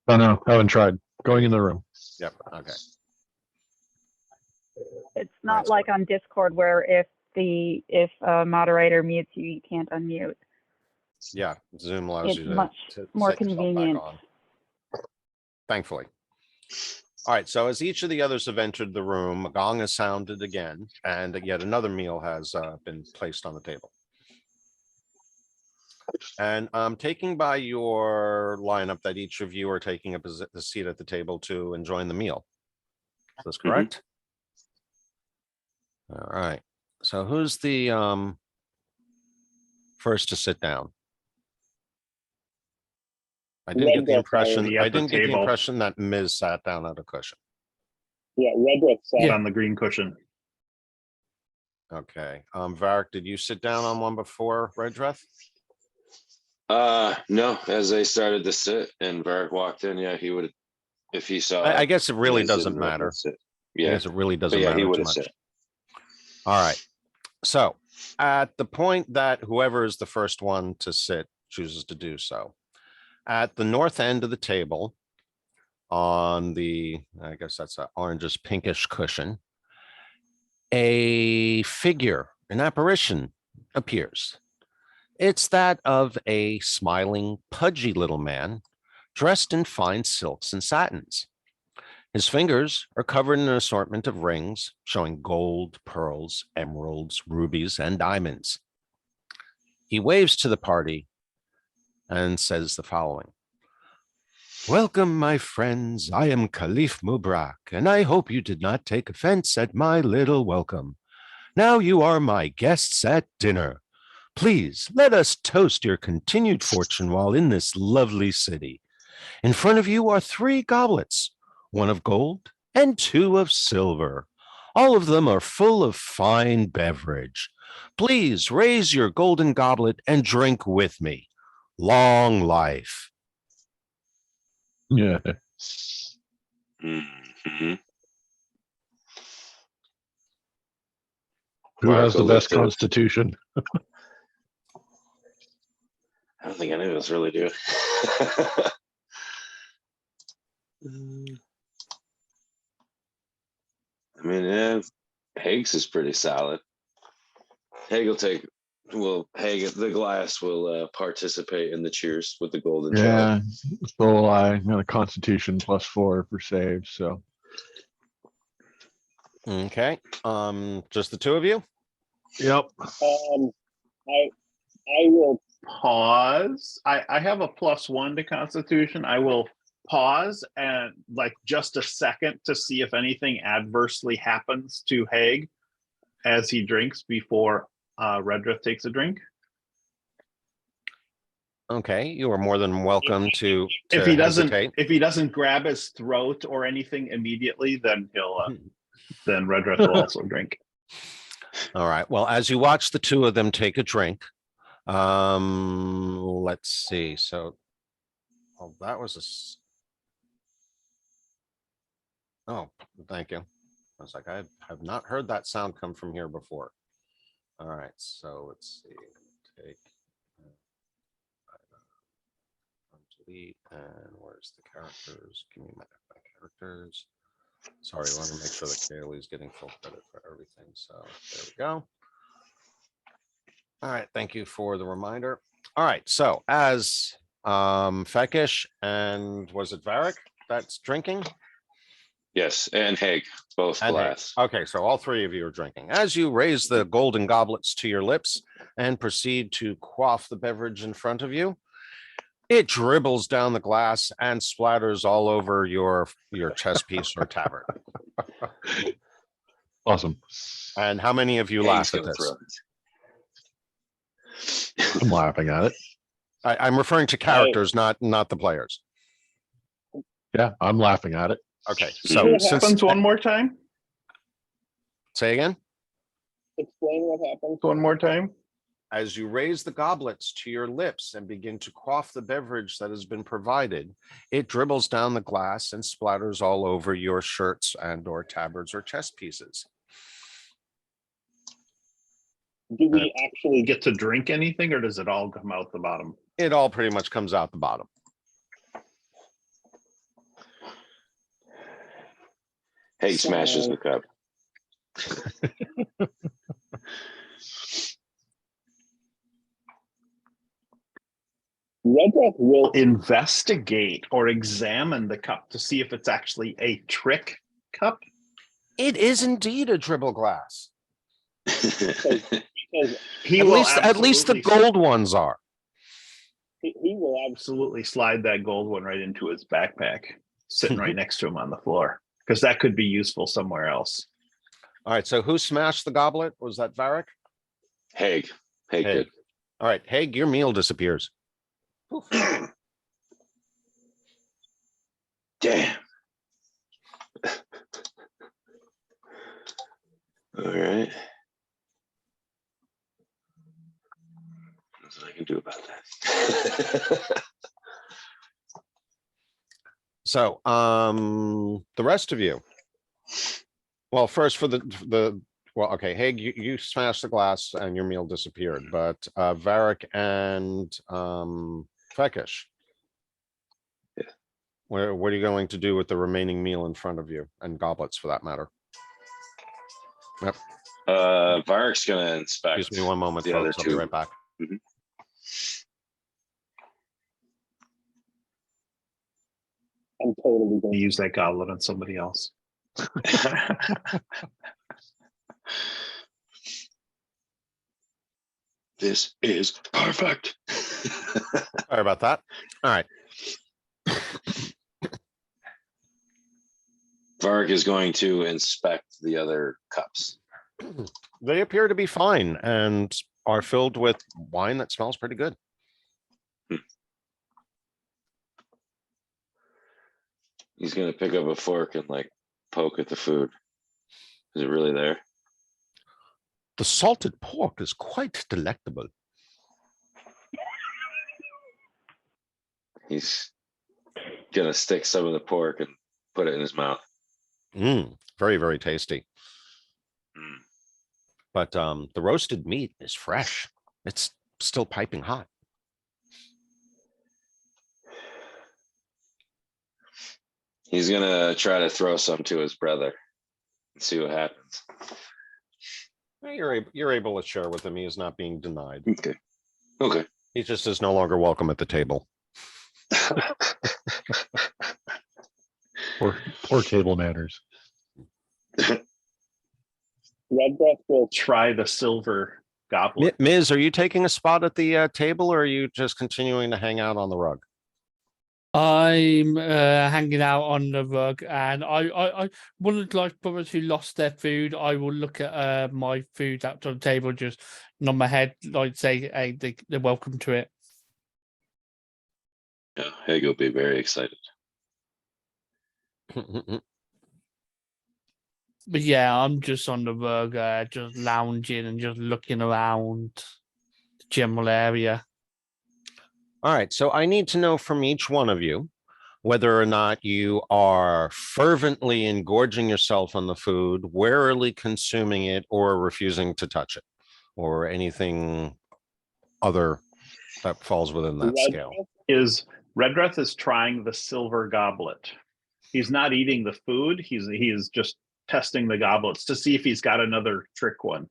Oh, no, haven't tried. Going in the room. Yep. Okay. It's not Nice like on Discord where if a moderator mutes you, you can't unmute. Yeah. Zoom allows It's you to much more set yourself back convenient. on. Thankfully. All right. So as each of the others have entered the room, a gong has sounded again, and yet another meal has been placed on the table. And taking by your lineup that each of you are taking a seat at the table to enjoy the meal. Is this correct? All right. So who's the first to sit down? I didn't get the impression. already I at the didn't get the table. impression that Ms. sat down at a cushion. Yeah, Redruth sat Yeah. on the green cushion. Okay. Varric, did you sit down on one before Redruth? No, as they started to sit and Varric walked in, yeah, he would have, if he saw. I guess it really Ms. doesn't and Redruth matter. sit. I Yeah, guess it really but doesn't yeah, he matter would too have much. sit. All right. So at the point that whoever is the first one to sit chooses to do so, at the north end of the table on the, I guess that's an orangish pinkish cushion, a figure, an apparition appears. It's that of a smiling, pudgy little man dressed in fine silks and satins. His fingers are covered in an assortment of rings showing gold, pearls, emeralds, rubies, and diamonds. He waves to the party and says the following. Welcome, my friends. I am Caliph Mubrak, and I hope you did not take offense at my little welcome. Now you are my guests at dinner. Please let us toast your continued fortune while in this lovely city. In front of you are 3 goblets, 1 of gold and 2 of silver. All of them are full of fine beverage. Please raise your golden goblet and drink with me. Long life. Yeah. Mhm. Who has the Varric best will lift constitution? I don't think any of us really do. I mean, yeah, Haig's is pretty solid. Haig will take, Haig, the glass will participate in the cheers with the golden chalice. Yeah. So I got a constitution +4 for saves. So Okay. Just the 2 of you? yep. I will pause. I have a +1 to Constitution. I will pause and like just a second to see if anything adversely happens to Haig as he drinks before Redriff takes a drink? Okay, you are more than welcome to If he doesn't, hesitate. if he doesn't grab his throat or anything immediately, then then Redriff will also drink. All right. Well, as you watch the two of them take a drink, let's see. So, oh, that was oh, thank you. I was like, I have not heard that sound come from here before. All right. So let's see. Take delete, and where's the characters? Give me my characters. Sorry, I want to make sure that Kaylee's getting full credit for everything. So there we go. All right, thank you for the reminder. All right, so as Fekish and was it Varric that's drinking? Yes, and Haig, both And Haig. glass. Okay, so all three of you are drinking. As you raise the golden goblets to your lips and proceed to quaff the beverage in front of you, it dribbles down the glass and splatters all over your chess piece or tabard. Awesome. And how many of you Haig's laugh at gonna this? throw it. I'm laughing at it. I'm referring to characters, not the players. Yeah, I'm laughing at it. Okay, So so what happens one more time? say again. Explain what happens one more time. As you raise the goblets to your lips and begin to quaff the beverage that has been provided, it dribbles down the glass and splatters all over your shirts and or tabards or chess pieces. Do we actually get to drink anything, or does it all come out the bottom? It all pretty much comes out the bottom. Haig smashes the cup. Redruff will investigate or examine the cup to see if it's actually a trick cup. It is indeed a dribble glass. Because he At will least the absolutely- gold ones are. He will absolutely slide that gold one right into his backpack, sitting right next to him on the floor, because that could be useful somewhere else. All right, so who smashed the goblet? Was that Varric? Haig. Haig Haig. All right, Haig, your meal disappears. did. Damn. All right. Nothing I can do about that. So, the rest of you. Well, first for well, okay, Haig, you smashed the glass and your meal disappeared, but Varric and Fekish. Yeah. What are you going to do with the remaining meal in front of you and goblets for that matter? Yep. Varric's gonna inspect. Excuse me one moment, the other folks. I'll be two. right back. Mhm. I'm totally going to use that goblet on somebody else. This is perfect. Sorry about that. All right. Varric is going to inspect the other cups. They appear to be fine and are filled with wine that smells pretty good. He's gonna pick up a fork and like poke at the food. Is it really there? The salted pork is quite delectable. He's gonna stick some of the pork and put it in his mouth. Very, very tasty. Mm. But the roasted meat is fresh. It's still piping hot. He's gonna try to throw some to his brother and see what happens. You're able to share with him. He is not being denied. Okay. Okay. He just is no longer welcome at the table. Poor table manners. Redruff will try the silver goblet. Miz, are you taking a spot at the table or are you just continuing to hang out on the rug? I'm hanging out on the rug, and I one of the life brothers who lost their food. I will look at my food out on the table, just nod my head, like say, hey, they're welcome to it. Yeah, Haig will be very excited. But yeah, I'm just on the rug, just lounging and just looking around the general area. All right, so I need to know from each one of you whether or not you are fervently engorging yourself on the food, warily consuming it, or refusing to touch it, or anything other that falls within that scale. Redreth is trying the silver goblet. He's not eating the food. He is just testing the goblets to see if he's got another trick one.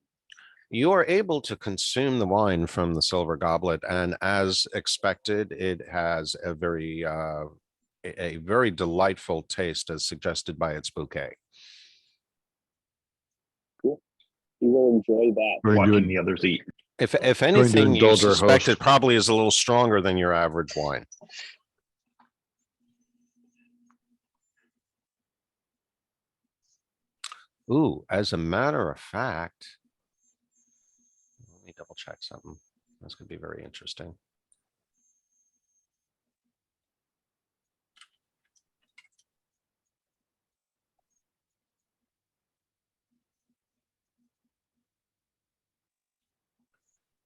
You are able to consume the wine from the silver goblet, and as expected, it has a very delightful taste, as suggested by its bouquet. Cool. You will enjoy that. Going to watching in- the others eat. If anything, you indulge our suspect host. it probably is a little stronger than your average wine. Ooh, as a matter of fact, let me double check something. This could be very interesting.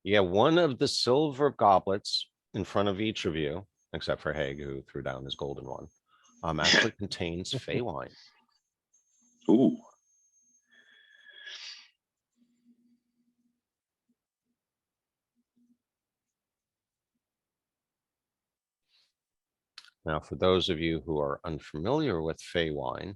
Yeah, one of the silver goblets in front of each of you, except for Haig, who threw down his golden one, actually contains Fey wine. Ooh. Now, for those of you who are unfamiliar with Fey wine,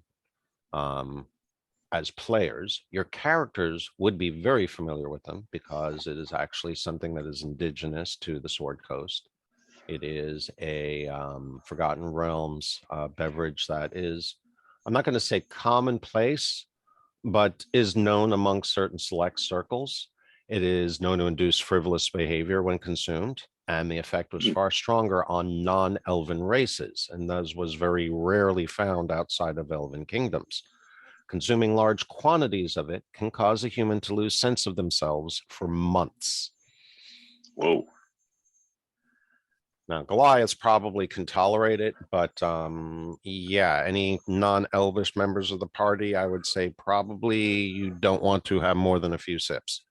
as players, your characters would be very familiar with them because it is actually something that is indigenous to the Sword Coast. It is a Forgotten Realms beverage that is, I'm not going to say commonplace, but is known among certain select circles. It is known to induce frivolous behavior when consumed, and the effect was far stronger on non-elven races, and thus was very rarely found outside of elven kingdoms. Consuming large quantities of it can cause a human to lose sense of themselves for months. Whoa. Now, Goliaths probably can tolerate it, but yeah, any non-elvish members of the party, I would say probably you don't want to have more than a few sips.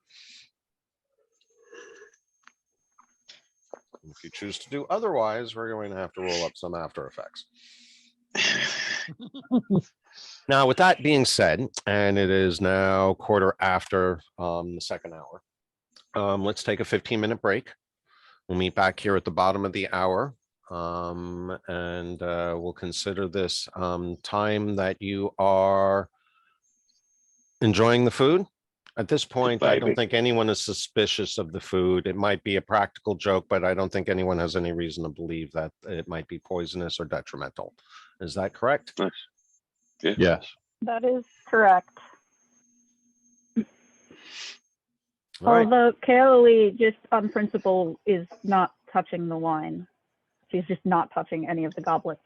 If you choose to do otherwise, we're going to have to roll up some After Effects. Now, with that being said, and it is now quarter after the second hour, let's take a 15-minute break. We'll meet back here at the bottom of the hour, and we'll consider this time that you are enjoying the food. At this point, I don't think anyone is suspicious of the food. It might be a practical joke, but I don't think anyone has any reason to believe that it might be poisonous or detrimental. Is that correct? Nice. Yeah. Yes. That is correct. All right. Although Kaoli, just on principle, is not touching the wine. She's just not touching any of the goblets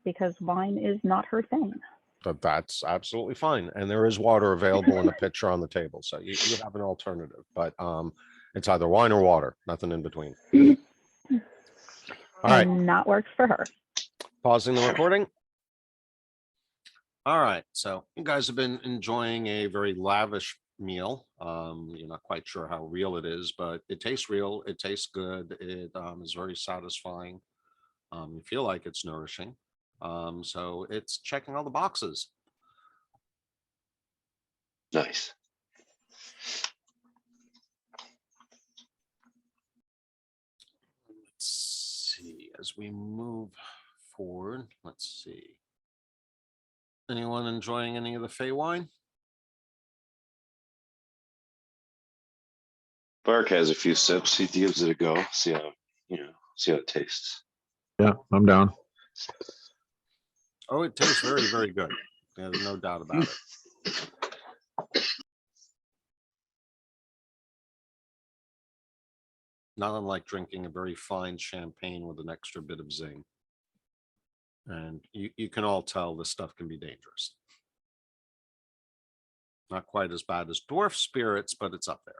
because wine is not her thing. But that's absolutely fine. And there is water available in a pitcher on the table. So you have an alternative, but it's either wine or water, nothing in between. All right. And that works for her. Pausing the recording. All right. So you guys have been enjoying a very lavish meal. You're not quite sure how real it is, but it tastes real. It tastes good. It is very satisfying. You feel like it's nourishing. So it's checking all the boxes. Nice. Let's see, as we move forward, let's see. Anyone enjoying any of the Fey wine? Bark has a few sips. He gives it a go. See how it tastes. Yeah, I'm down. Oh, it tastes very, very good. There's no doubt about it. Not unlike drinking a very fine champagne with an extra bit of zing. And you can all tell this stuff can be dangerous. Not quite as bad as dwarf spirits, but it's up there.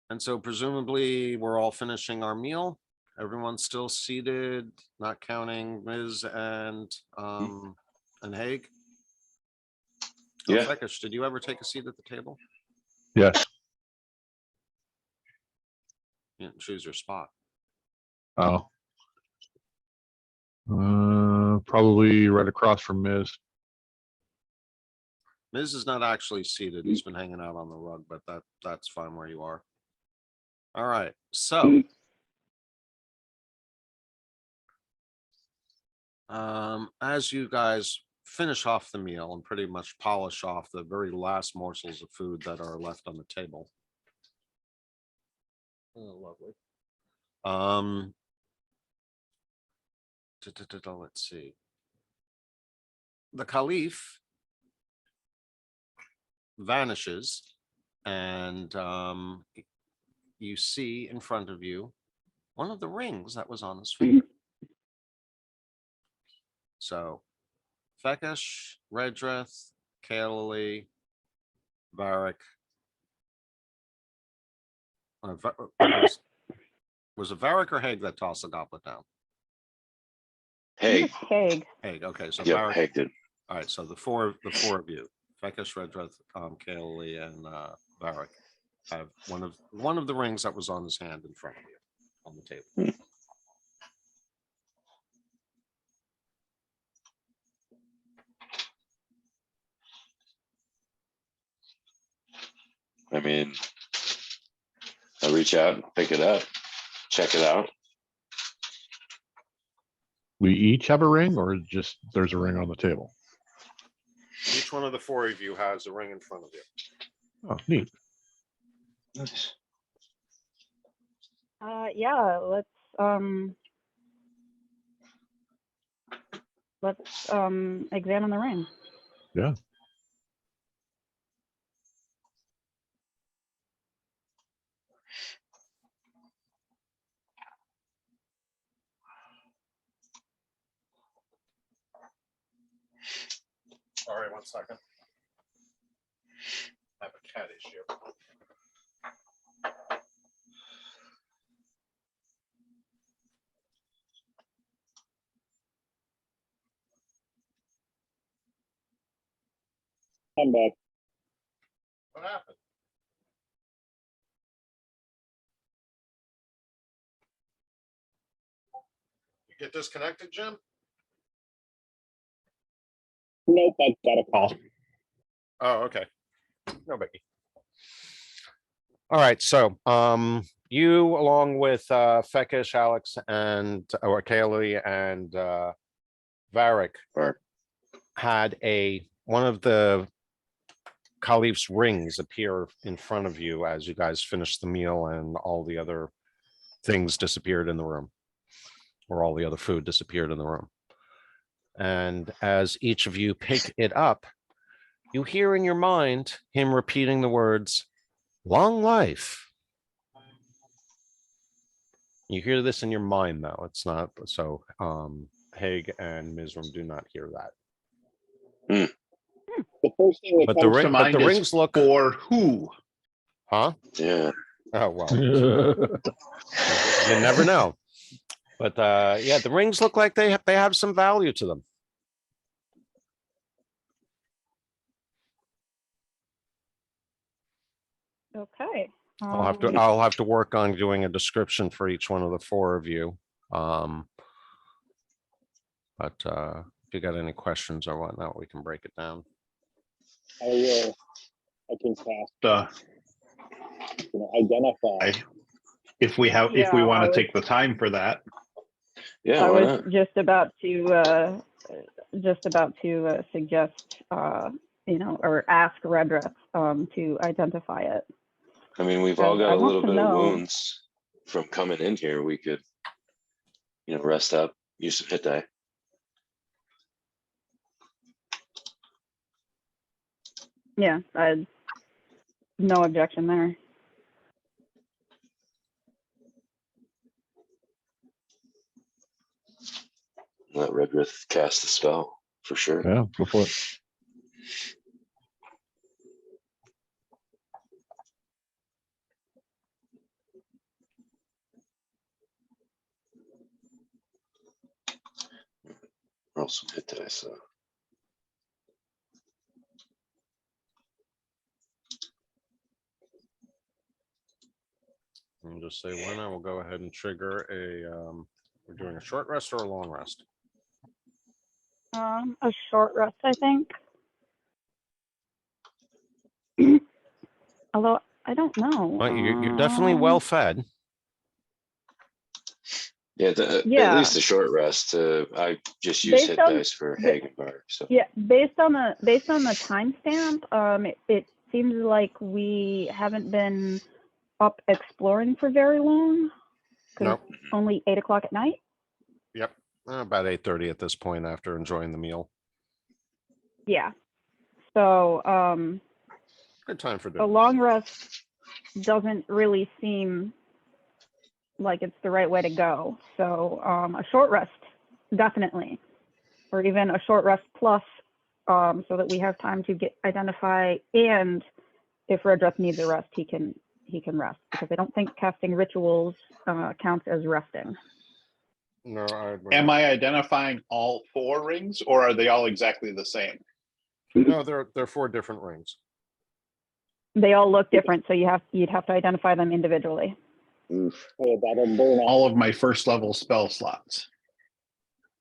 And so presumably we're all finishing our meal. Everyone's still seated, not counting Ms. and Haig. Oh, Yeah. Fekish, did you ever take a seat at the table? Yes. You didn't choose your spot. Oh. Probably right across from Ms. Ms. is not actually seated. He's been hanging out on the rug, but that's fine where you are. All right. So as you guys finish off the meal and pretty much polish off the very last morsels of food that are left on the table. Oh, lovely. Let's see. The Caliph vanishes, and you see in front of you one of the rings that was on his finger. So, Fekish, Redreth, Kaeli, Varric. Was it Varric or Haig that tossed the goblet down? Haig. Haig. Haig. Okay, so Yep, Varric. Haig did. All right, so the four of you, Fekish, Redreth, Kaeli, and Varric, have one of the rings that was on his hand in front of you on the table. I mean, I reach out, pick it up, check it out. We each have a ring, or just there's a ring on the table? Each one of the four of you has a ring in front of you. Oh, neat. Nice. Yeah, let's examine the ring. Yeah. Sorry, 1 second. I have a cat issue. I'm back. What happened? You get disconnected, Jim? Nope, I got a call. Oh, okay. No biggie. All right, so you along with Fekish, Alex, and or Kaeli and Varric Right. had one of the Caliph's rings appear in front of you as you guys finished the meal, and all the other things disappeared in the room, or all the other food disappeared in the room. And as each of you pick it up, you hear in your mind him repeating the words, "Long life." You hear this in your mind, though. It's not so. Haig and Mizram do not hear that. The first thing that But the comes to ring, but mind the is rings look, for who? huh? Yeah. Oh well, you never know. But yeah, the rings look like they have some value to them. Okay. I'll have to work on doing a description for each one of the four of you. But if you got any questions or whatnot, we can break it down. I will. I can cast. Identify if we have if we Yeah, want to take the time for that. Yeah. I Why was not? just about to suggest, or ask Redreth to identify it. I mean, we've all got I a want little to bit of know. wounds from coming in here. We could, rest up, use some hit die. Yeah, no objection there. Let Redrith cast the spell for sure. Yeah, go for it. Roll some hit dice. So. And just say when I will go ahead and trigger a, we're doing a short rest or a long rest? A short rest, I think. Although I don't know. Well, you're definitely well fed. Yeah, at Yeah. least a short rest. I just use hit dice for Hagenberg. So Yeah, based on the timestamp, it seems like we haven't been up exploring for very long. 'Cause Nope. it's only 8 o'clock at night. Yep. About 8:30 at this point after enjoying the meal. Yeah. So Good time for a doing long rest doesn't really seem like it's the right way to go. So a short rest, definitely, or even a short rest plus, so that we have time to identify, and if Redrith needs a rest, he can rest, because I don't think casting rituals counts as resting. No, Am I identifying all 4 rings, or are they all exactly the same? No, they're 4 different rings. They all look different, so you'd have to identify them individually. oof. Oh, that'll burn all of my first level spell slots.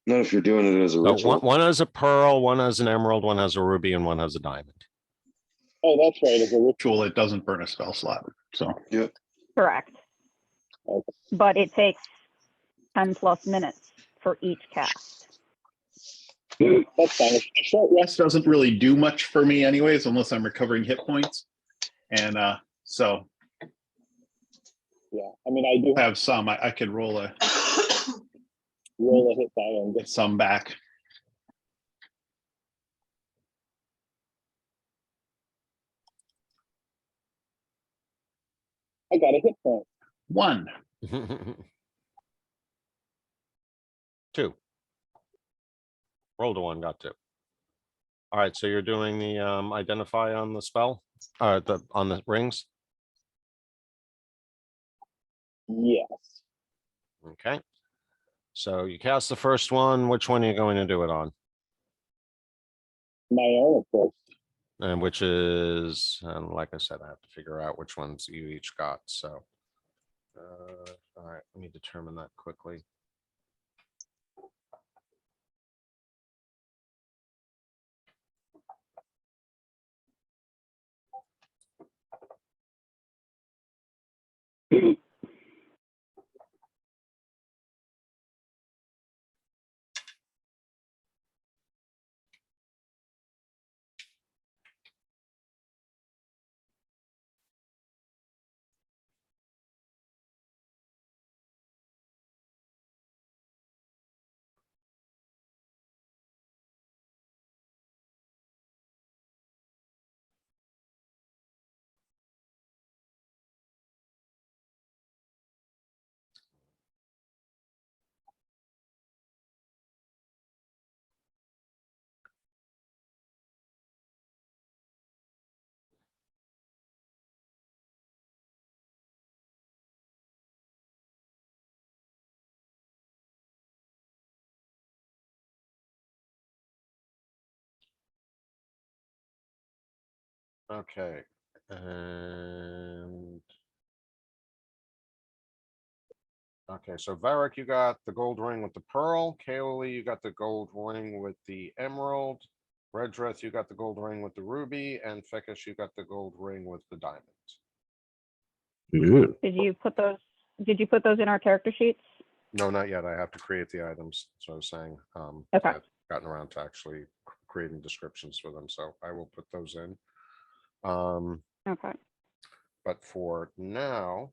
Not if you're doing it as a So ritual. one has a pearl, one has an emerald, one has a ruby, and one has a diamond. Oh, that's right. As a ritual, it doesn't burn a spell slot. So Correct. Okay. But it takes 10 plus minutes for each cast. That's fine. A short rest doesn't really do much for me, anyways, unless I'm recovering hit points. And so, yeah. I mean, I do have some. I could roll a hit die and get some back. I got a hit point. 1. 2. Rolled a 1, got 2. All right, so you're doing the identify on the spell, on the rings. Yes. Okay. So you cast the first one. Which one are you going to do it on? My own, of course. And which is, like I said, I have to figure out which ones you each got. So, all right, let me determine that quickly. Okay. And okay, so Varric, you got the gold ring with the pearl. Kaoli, you got the gold ring with the emerald. Redrith, you got the gold ring with the ruby, and Fekish, you got the gold ring with the diamond. Good. Did you put those in our character sheets? No, not yet. I have to create the items. So I was saying, Okay. I've gotten around to actually creating descriptions for them. So I will put those in. Okay. But for now,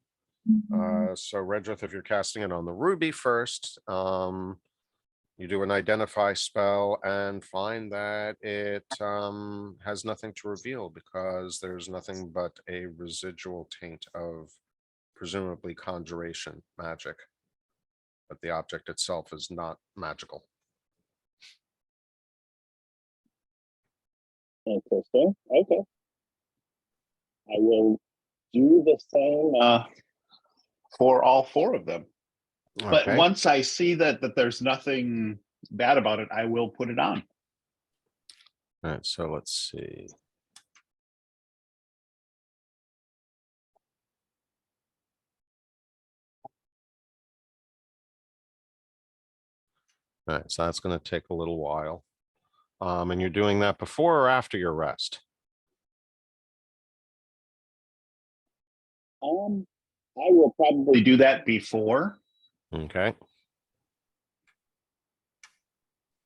so Redrith, if you're casting it on the ruby first, you do an identify spell and find that it has nothing to reveal because there's nothing but a residual taint of presumably conjuration magic. But the object itself is not magical. Interesting. Okay. I will do the same for all four of them. But Okay. once I see that there's nothing bad about it, I will put it on. All right, so let's see. All right, so that's going to take a little while. And you're doing that before or after your rest? I will probably do that before. Okay.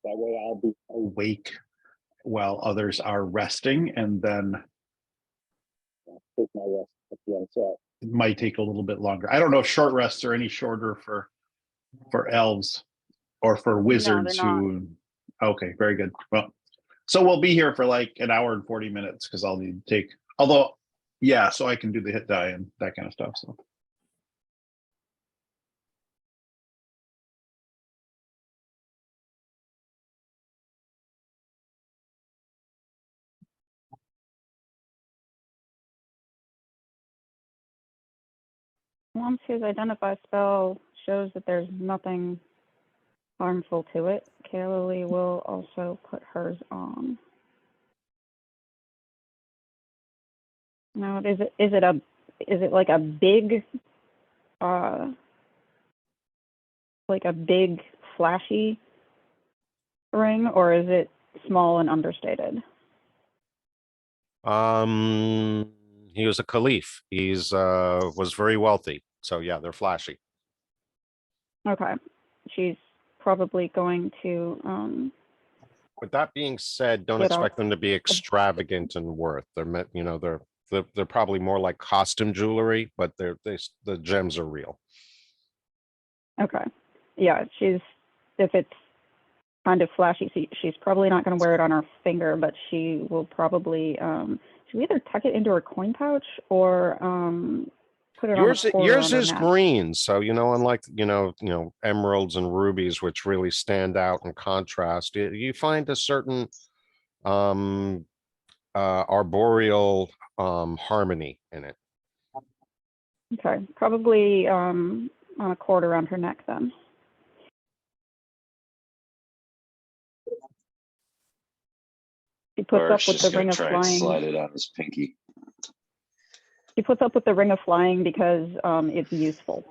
That way I'll be awake while others are resting, and then take my rest at the end. So it might take a little bit longer. I don't know if short rests are any shorter for elves or for wizards not. who. Okay, very good. Well, so we'll be here for like an hour and 40 minutes because I'll need to take. Although, yeah, so I can do the hit die and that kind of stuff. So. Once his identify spell shows that there's nothing harmful to it, Kaylee will also put hers on. Now, is it like a big, flashy ring, or is it small and understated? He was a caliph. He's was very wealthy. So yeah, they're flashy. Okay, she's probably going to With that being said, don't Get expect them to be extravagant in worth. They're meant, they're probably more like costume jewelry, but the gems are real. Okay, yeah, if it's kind of flashy, she's probably not going to wear it on her finger, but she will probably she'll either tuck it into her coin pouch or put it on a quarter Yours on her is neck. green, so unlike emeralds and rubies, which really stand out in contrast, you find a certain arboreal harmony in it. Okay, probably on a cord around her neck then. She puts Or up it's with the just gonna ring of try and slide flying. it on his pinky. She puts up with the ring of flying because it's useful.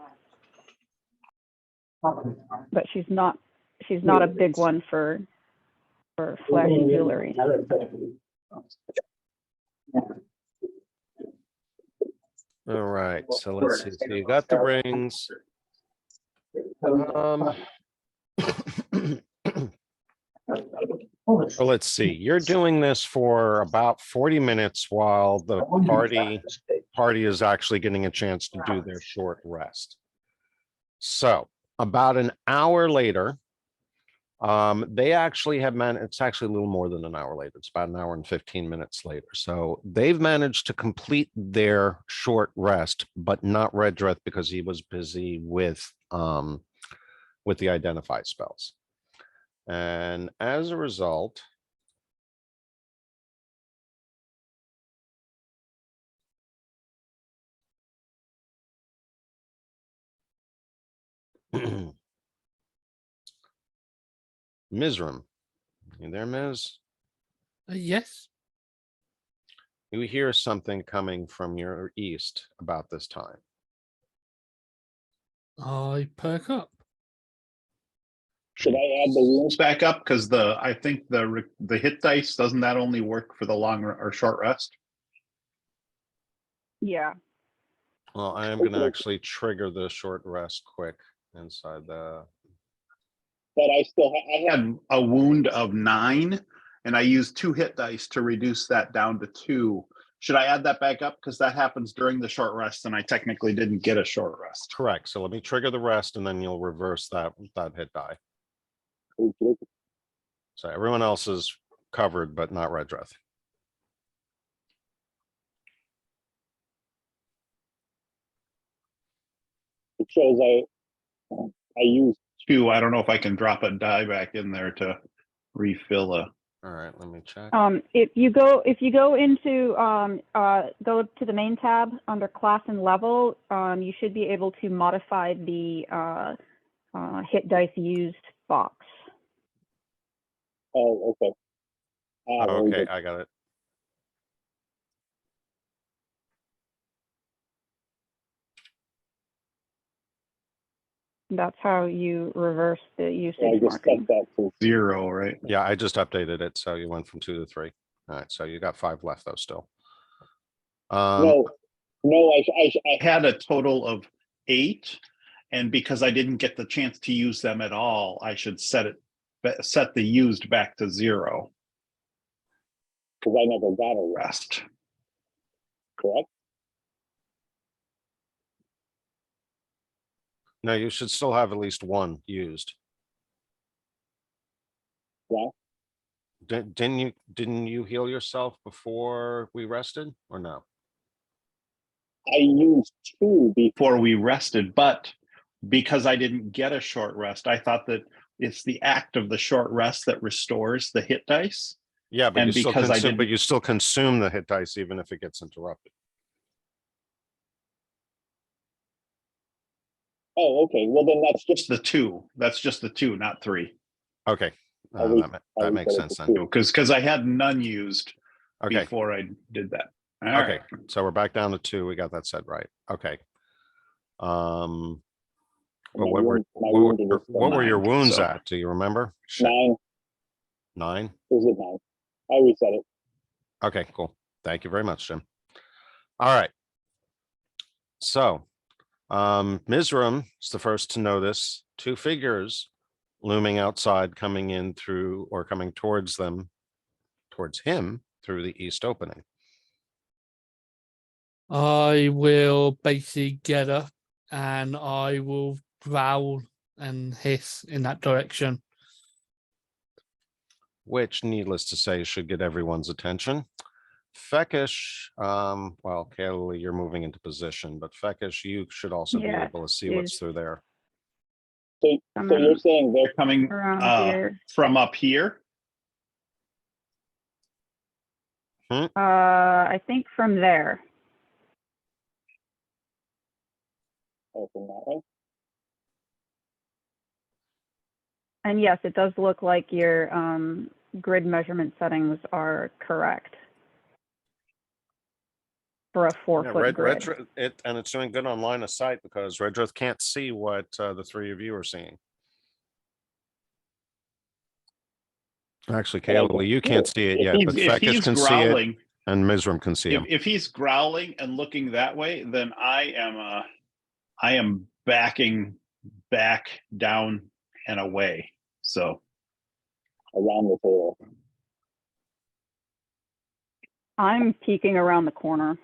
But she's not a big one for flashy jewelry. All right, so let's see. So you got the rings. So let's see. You're doing this for about 40 minutes while the party is actually getting a chance to do their short rest. So about an hour later, they actually have managed, it's actually a little more than an hour later. It's about an hour and 15 minutes later. So they've managed to complete their short rest, but not Redreth because he was busy with the identify spells. And as a result, Mizram, you there, Miz? Yes. You hear something coming from your east about this time. I perk up. Should I add the wounds back up? Because I think the hit dice, doesn't that only work for the long or short rest? Yeah. Well, I am going to actually trigger the short rest quick inside the. But I had a wound of 9, and I used 2 hit dice to reduce that down to 2. Should I add that back up? Because that happens during the short rest, and I technically didn't get a short rest. Correct. So let me trigger the rest, and then you'll reverse that hit die. So everyone else is covered, but not Redreth. It shows I used 2. I don't know if I can drop a die back in there to refill a All right, let me check. If you go into go to the main tab under class and level, you should be able to modify the hit dice used box. Oh, okay. Ah, very Okay, good. I got it. That's how you reverse the So I usage just set marking. that to 0, right? Yeah, I just updated it, so you went from 2 to 3. All right, so you got 5 left though still. no, I had a total of 8, and because I didn't get the chance to use them at all, I should set the used back to 0. because I never got a Rest. rest, correct? No, you should still have at least 1 used. Yeah. Didn't you heal yourself before we rested or no? I used 2 Before we rested, but because I didn't get a short rest, I thought that it's the act of the short rest that restores the hit dice. Yeah, but And you still because I consume, but didn't- you still consume the hit dice even if it gets interrupted. Oh, okay. Well, then that's just Just the 2. That's just the 2, not 3. Okay, I re- that I makes reset it sense to then. 2. Because I had none used Okay, before I did that. All okay, right. so we're back down to 2. We got that set right. Okay. But My wounded is what were your 9, wounds so- at? Do you remember? Shit, 9. 9? Is it 9? I reset it. Okay, cool. Thank you very much, Jim. All right. So, Mizram is the first to notice 2 figures looming outside, coming in through or coming towards him through the east opening. I will basically get up and I will growl and hiss in that direction. Which, needless to say, should get everyone's attention. Fekish, well, Kaylee, you're moving into position, but Fekish, you should also be Yeah, able to see what's is- through there. So you're saying They're coming Around here. from up here. I think from there. from that way? And yes, it does look like your grid measurement settings are correct for a 4-foot grid. And it's doing good on line of sight because Redruth can't see what the 3 of you are seeing. Actually, Kaylee, you can't see it yet, but If Fekish he's can see it growling, and Mizram can see him. if he's growling and looking that way, then I am backing back down and away. So Around the table. I'm peeking around the corner.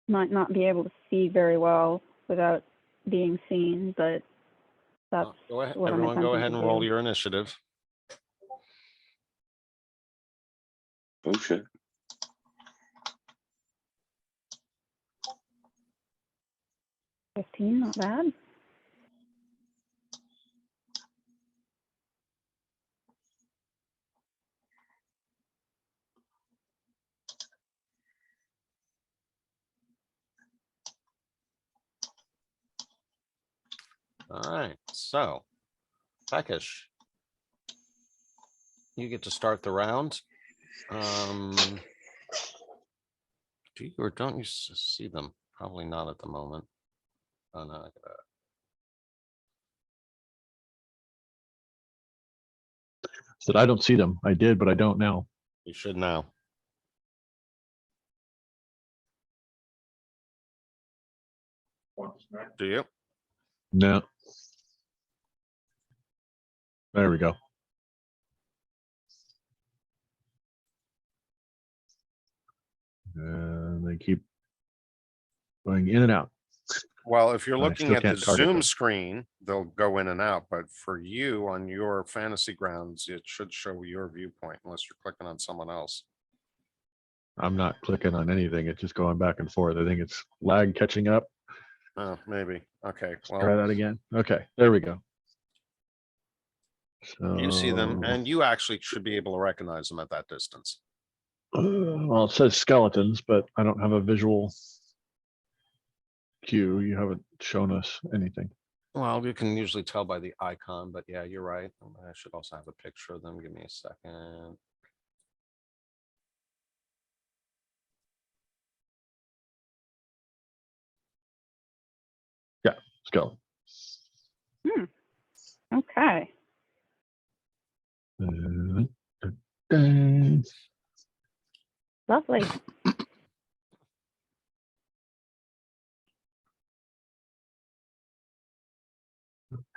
Might not be able to see very well without being seen, but that's Go ahead, what I'm everyone, go attempting ahead to and roll do. your initiative. Oh, shit. $15, not bad. All right, so Fekish, you get to start the round. Do you or don't you see them? Probably not at the moment. Oh no, I gotta. Said I don't see them. I did, but I don't now. You should now. Do you? No. There we go. And they keep going in and out. Well, if you're I looking still at the can't target Zoom them. screen, they'll go in and out, but for you on your fantasy grounds, it should show your viewpoint unless you're clicking on someone else. I'm not clicking on anything. It's just going back and forth. I think it's lag catching up. Oh, maybe. Okay. Try Well, that again. Okay, there we go. So, you see them, and you actually should be able to recognize them at that distance. well, it says skeletons, but I don't have a visual cue. You haven't shown us anything. Well, you can usually tell by the icon, but yeah, you're right. I should also have a picture of them. Give me a second. Skeleton. Okay. Lovely.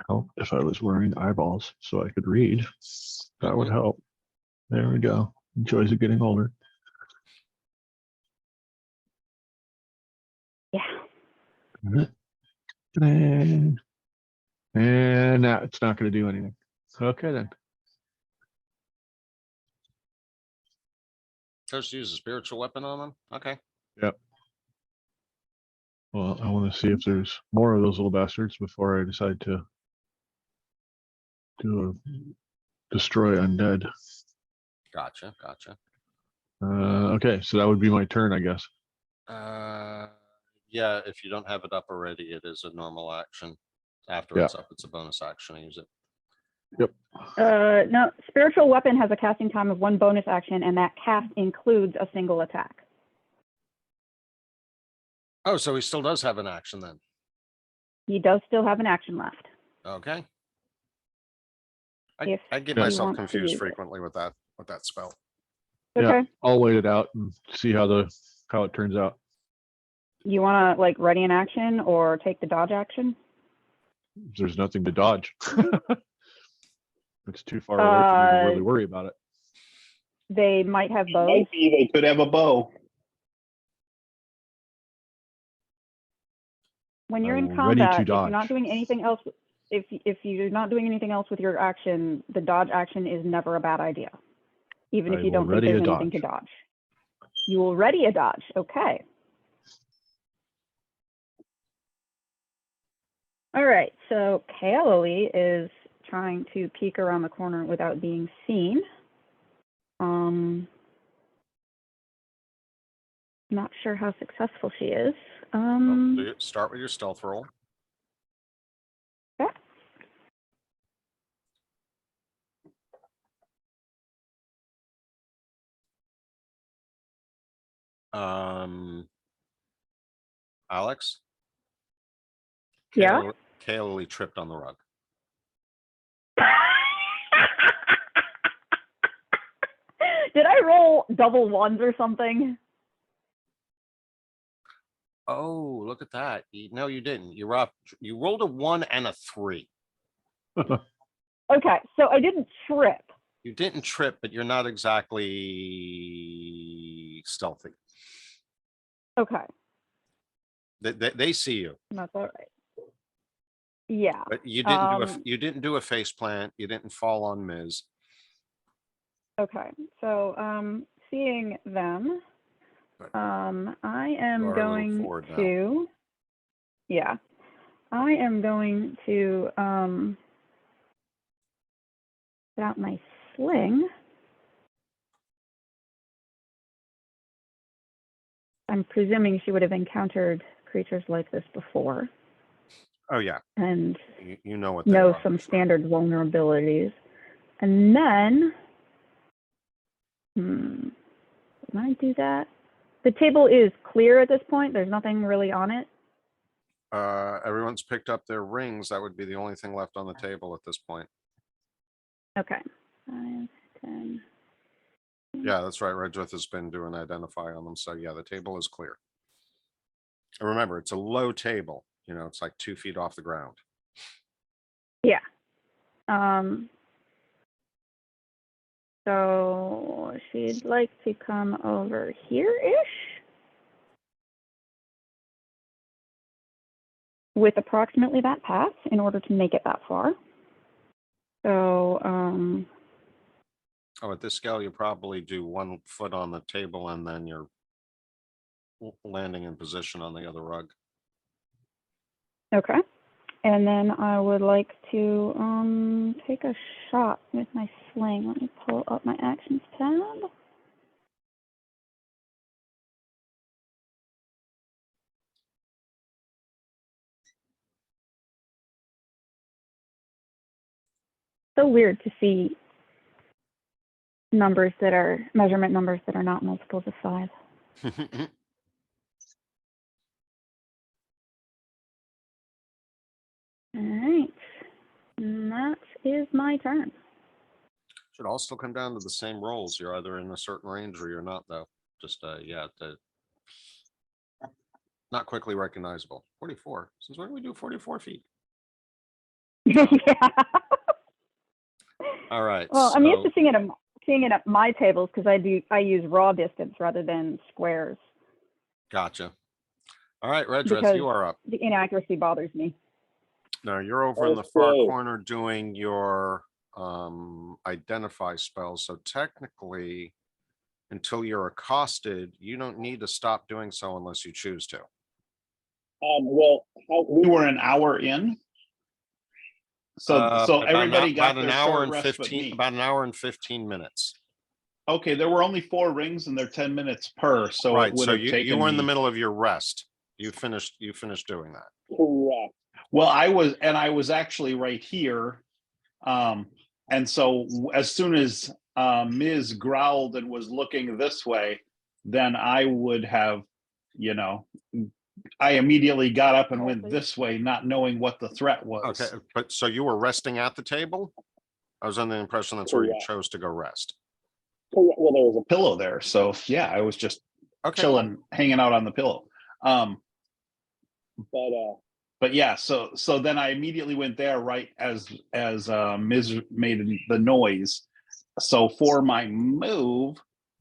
Help if I was wearing eyeballs so I could read. That would help. There we go. Joys of getting older. Yeah. And now it's not going to do anything. Okay then. Just use a spiritual weapon on them. Okay. Yep. Well, I want to see if there's more of those little bastards before I decide to do a destroy undead. Gotcha. Gotcha. Okay, so that would be my turn, I guess. Yeah, if you don't have it up already, it is a normal action. After Yeah. it's up, it's a bonus action to use it. Yep. No, spiritual weapon has a casting time of 1 bonus action, and that cast includes a single attack. Oh, so he still does have an action then. He does still have an action left. Okay. If I get he myself wants to confused use it. frequently with that spell. Okay. Yeah, I'll wait it out and see how it turns out. You want to like ready an action or take the dodge action? There's nothing to dodge. It's too far away for me to really worry about it. They might have bows. Might be they could have a bow. When you're I'm in ready to combat, if you're dodge. not doing anything else, if you're not doing anything else with your action, the dodge action is never a bad idea, even I if you will don't think ready there's a anything to dodge. dodge. You will ready a dodge. Okay. All right. So Kaoli is trying to peek around the corner without being seen. Not sure how successful she is. Start with your stealth roll. Yeah. Alex? Yeah? Kaoli tripped on the rug. Did I roll double ones or something? Oh, look at that. No, you didn't. You rolled a 1 and a 3. Okay, so I didn't trip. You didn't trip, but you're not exactly stealthy. Okay, They see you, that's all right. Yeah. but you didn't do a face plant. You didn't fall on Ms. Okay, so seeing them, I am You are a little going forward now. to, yeah, I am going to get out my sling. I'm presuming she would have encountered creatures like this before Oh yeah, and you know what they know are, some for sure. standard vulnerabilities. And then, can I do that? The table is clear at this point. There's nothing really on it. Everyone's picked up their rings. That would be the only thing left on the table at this point. Okay. 5, 10. Yeah, that's right. Redrith has been doing identify on them. So yeah, the table is clear. And remember, it's a low table. You know, it's like 2 feet off the ground. Yeah. So she'd like to come over here-ish with approximately that path in order to make it that far. So, Oh, at this scale, you probably do 1 foot on the table and then you're landing in position on the other rug. Okay. And then I would like to take a shot with my sling. Let me pull up my actions tab. So weird to see numbers that are measurement numbers that are not multiples of 5. All right. And that is my turn. Should all still come down to the same rolls. You're either in a certain range or you're not, though. Just, yeah, not quickly recognizable. 44. Since when do we do 44 feet? Yeah. All right. Well, I'm used so- to seeing it at my tables because I use raw distance rather than squares. Gotcha. All right, Redress, Because you are up. the inaccuracy bothers me. Now you're over in the far Okay. corner doing your identify spell. So technically, until you're accosted, you don't need to stop doing so unless you choose to. Well, how, We were an hour in. So About everybody got about an their hour short and rest but 15, me. about an hour and 15 minutes. Okay, there were only 4 rings and they're 10 minutes per, so it Right. would So have you taken were in the me. middle of your rest. You finished doing that. correct. Well, I was actually right here. And so as soon as Ms. growled and was looking this way, then I would have, I immediately got up and went this way, not knowing what the threat was. Okay, but so you were resting at the table? I was under the impression that's where you Correct. chose to go rest. Correct. Well, there was Pillow there. So yeah, I was just Okay. chilling, hanging out on the pillow. but But yeah, so then I immediately went there right as Ms. made the noise. So for my move,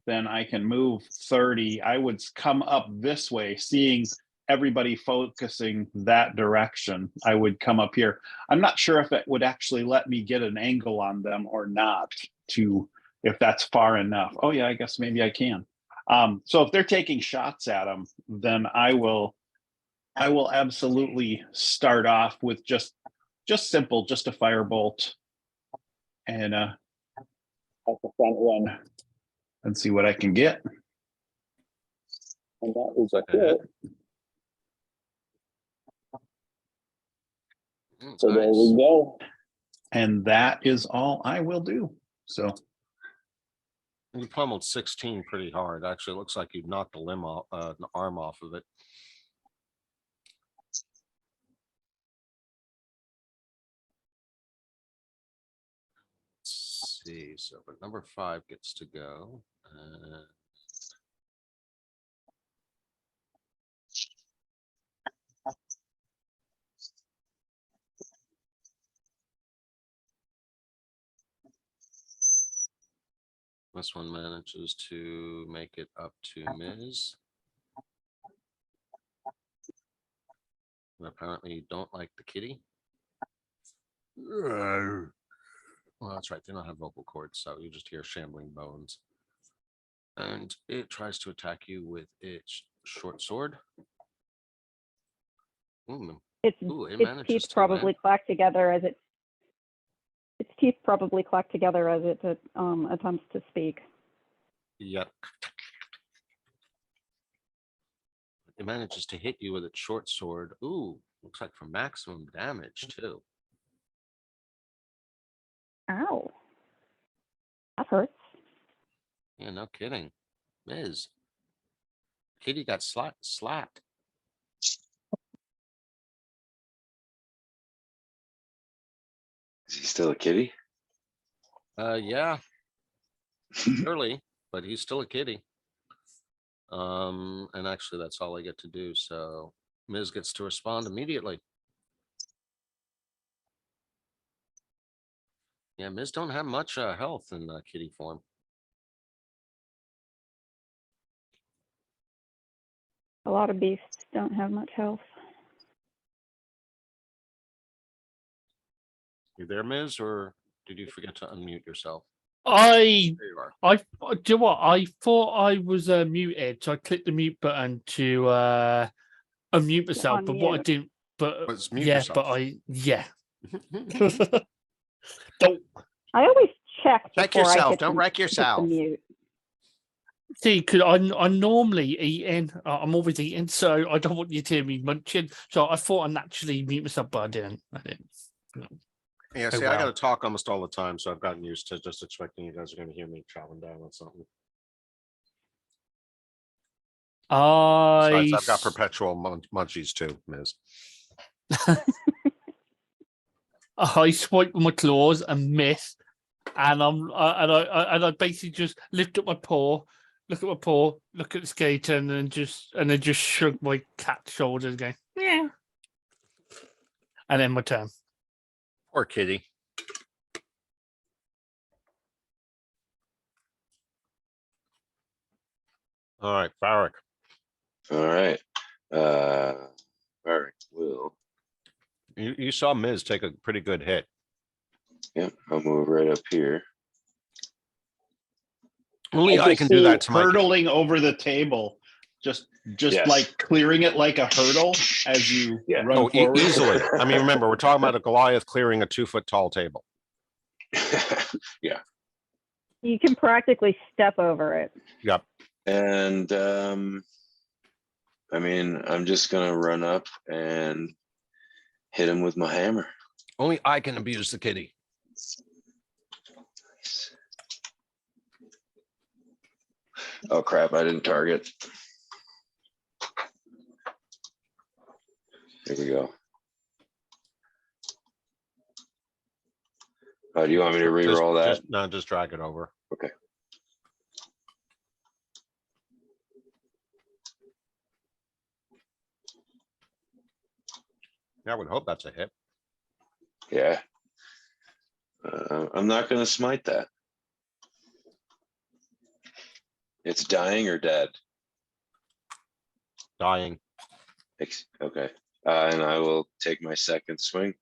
then I can move 30. I would come up this way, seeing everybody focusing that direction. I would come up here. I'm not sure if it would actually let me get an angle on them or not, if that's far enough. Oh yeah, I guess maybe I can. So if they're taking shots at them, then I will absolutely start off with just simple, just a firebolt, and at the front one, and see what I can get. and that is a Okay. hit. So there we Nice. go. And that is all I will do. So You pummeled 16 pretty hard. Actually, it looks like you knocked the limb off, the arm off of it. Let's see. So, but number 5 gets to go. This one manages to make it up to Ms. And apparently you don't like the kitty. Well, that's right. They don't have vocal cords, so you just hear shambling bones. And it tries to attack you with its short sword. Ooh, Its it its manages teeth to probably land. clack together as it attempts to speak. Yep. It manages to hit you with its short sword. Ooh, looks like for maximum damage too. Ow. That hurts. Yeah, no kidding. Ms. Kitty got slapped. Is he still a kitty? Yeah, early, but he's still a kitty. And actually that's all I get to do. So Ms. gets to respond immediately. Yeah, Ms. don't have much health in kitty form. A lot of beasts don't have much health. You there, Ms., or did you forget to unmute yourself? I There you are. do you know what? I thought I was muted, so I clicked the mute button to unmute myself. But what I unmute. didn't, but Let's mute yeah, yourself. but don't I always check Check before I yourself. hit Don't the, wreck hit the yourself. mute. see because I'm normally eating. I'm always eating, so I don't want you to hear me munching. So I thought I naturally mute myself, but I didn't. Yeah, Oh, see, I got to well. talk almost all the time, so I've gotten used to just expecting you guys are going to hear me chopping down on something. Besides, I've got perpetual munchies too, Ms. I swipe with my claws and miss, and I basically just lift up my paw, look at my paw, look at the skater, and then just shrug my cat shoulders, going yeah, and then my turn. Poor kitty. All right, Barrick. All right. Barrick will. You saw Miz take a pretty good hit. Yep, I'll move right up here. Only I just can do see that to my. hurtling over the table, just Yes. like clearing it like a hurdle as you Yeah. run Oh, forward. easily. I mean, remember, we're talking about a Goliath clearing a 2-foot tall table. Yeah. You can practically step over it. Yep. And I mean, I'm just gonna run up and hit him with my hammer. Only I can abuse the kitty. Oh crap, I didn't target. Here we go. Do you want me to re-roll that? No, just drag it over. Okay. I would hope that's a hit. Yeah. I'm not gonna smite that. It's dying or dead? Dying. Okay. And I will take my second swing.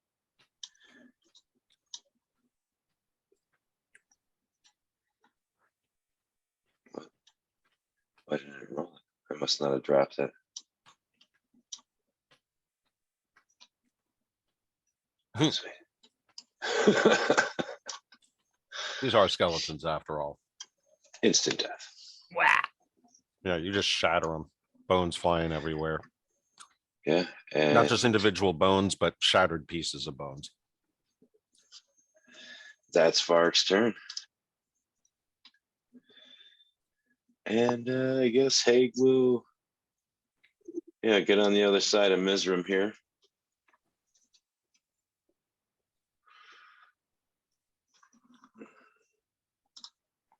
Why didn't I roll it? I must not have dropped it. These are skeletons after all. Instant death. Wow. Yeah, you just shatter them. Bones flying everywhere. Yeah. And Not just individual bones, but shattered pieces of bones. that's Fark's turn. And I guess Haig will, yeah, get on the other side of Mizram here.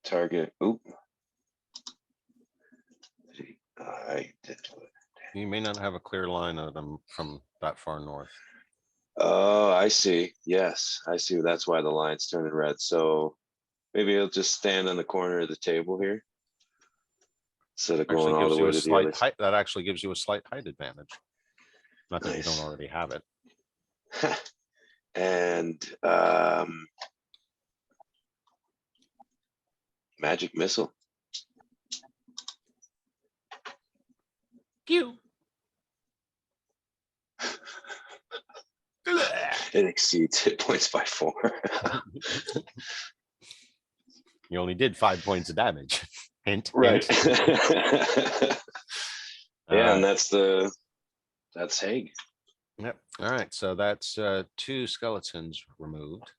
Target. Oop. I did do it. You may not have a clear line of them from that far north. Oh, I see. Yes, I see. That's why the line's turning red. So maybe he'll just stand on the corner of the table here instead of going Actually all gives the you way a to the other slight height. That actually gives you a slight height advantage. Not that you Nice. don't already have it. And magic missile. You. It exceeds hit points by 4. You only did 5 points of damage. Hint. Right. Hint. Yeah, and that's Haig. Yep. All right. So that's 2 skeletons removed.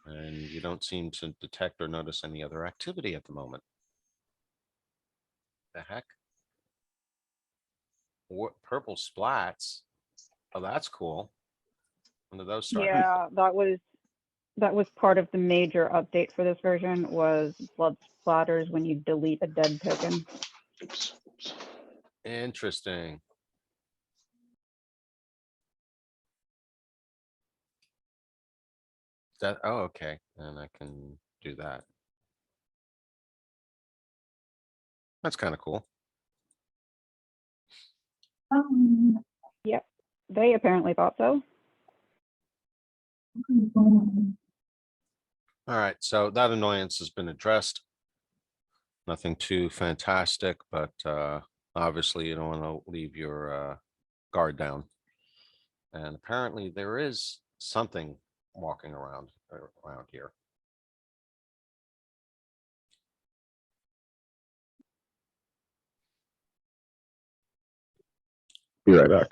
And you don't seem to detect or notice any other activity at the moment. The heck? What purple splats? Oh, that's cool. When did those start? Yeah, that was part of the major update for this version was blood splatters when you delete a dead token. Oops. Interesting. That, oh, okay. And I can do that. That's kind of cool. Yep, they apparently thought so. All right, so that annoyance has been addressed. Nothing too fantastic, but obviously you don't want to leave your guard down. And apparently there is something walking around here. Be right back.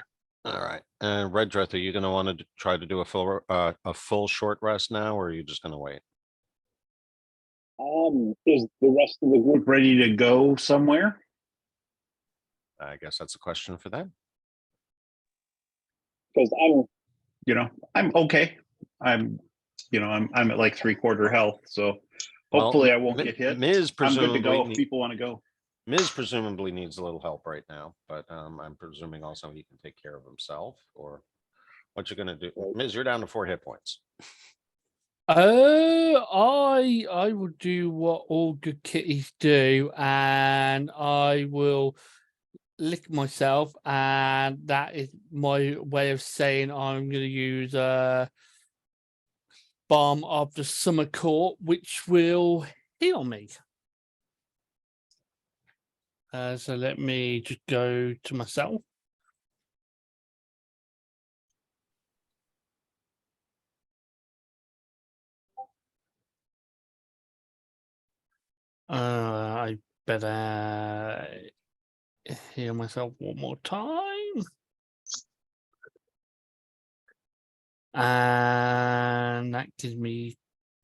All right, and Red Dreth, are you going to want to try to do a full short rest now, or are you just going to wait? Is the rest of the group Ready to go somewhere? I guess that's a question for them. because I'm okay. I'm at like 3/4 health, so Well, hopefully I won't get hit. Ms. I'm good to go if presumably people want to go. Ms. presumably needs a little help right now, but I'm presuming also he can take care of himself, or what you're gonna do. Right. Ms., you're down to 4 hit points. I will do what all good kitties do, and I will lick myself, and that is my way of saying I'm going to use Balm of the Summer Court, which will heal me. So let me just go to myself. I better heal myself one more time. And that gives me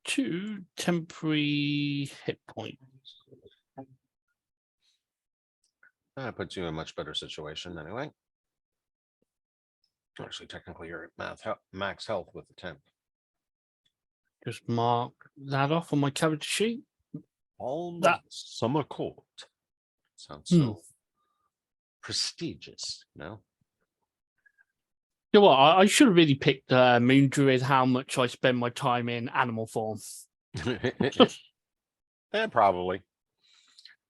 2 temporary hit points. That puts you in a much better situation anyway. Actually, technically, you're at max health with the 10. Just mark that off on my character sheet. All That- Summer Court. Sounds Hmm. so prestigious, no? You know what? I should have really picked Moon Druid, how much I spend my time in animal form. Yeah, probably.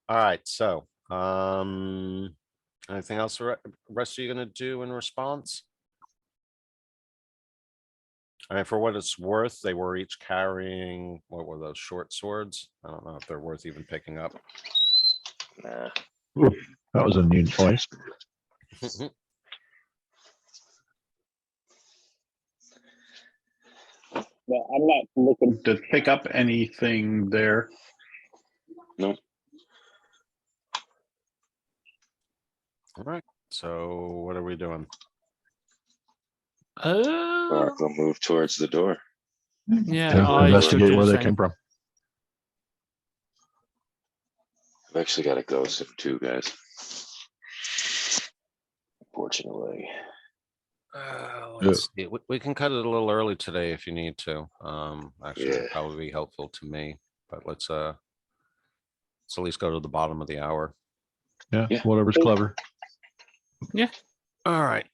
All right, so anything else the rest of you gonna do in response? I mean, for what it's worth, they were each carrying, what were those, short swords? I don't know if they're worth even picking up. Nah. That was a new choice. no, I'm not looking. To pick up anything there. Nope. All right, so what are we doing? Mark will move towards the door. Yeah, Yeah, I investigate should do where the they same. came from. I've actually got to go soon too, guys. Unfortunately. Let's see. We can cut it a little early today if you need to. Actually, it'd Yeah. probably be helpful to me, but let's at least go to the bottom of the hour. Yeah, Yeah. whatever's clever. All right.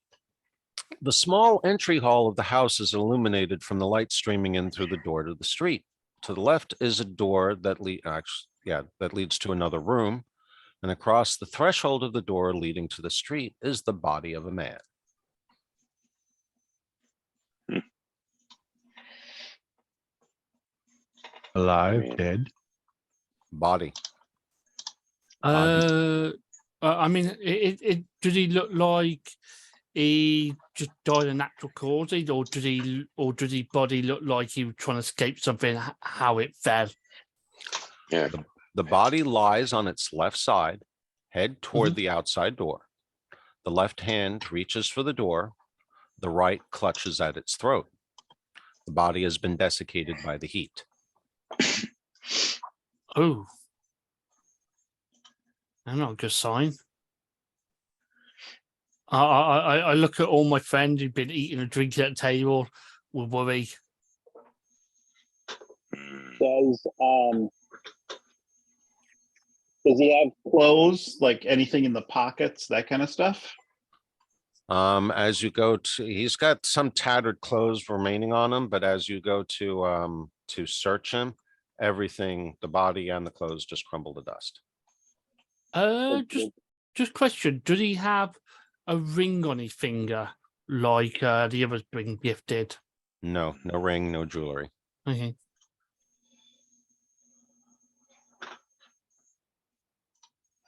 The small entry hall of the house is illuminated from the light streaming in through the door to the street. To the left is a door that leads to another room, and across the threshold of the door leading to the street is the body of a man. Alive, mean- dead. Body. I mean, did he look like he just died of natural causes, or did his body look like he was trying to escape something? How it fell? Yeah. The body lies on its left side, head toward the outside door. The left hand reaches for the door. The right clutches at its throat. The body has been desiccated by the heat. Oh, that's not a good sign. I look at all my friends who've been eating and drinking at the table with worry. Does he have Clothes, like anything in the pockets, that kind of stuff? As you go to, he's got some tattered clothes remaining on him, but as you go to search him, everything, the body and the clothes just crumble to dust. Just question: did he have a ring on his finger like the others been gifted? No ring, no jewelry. Okay.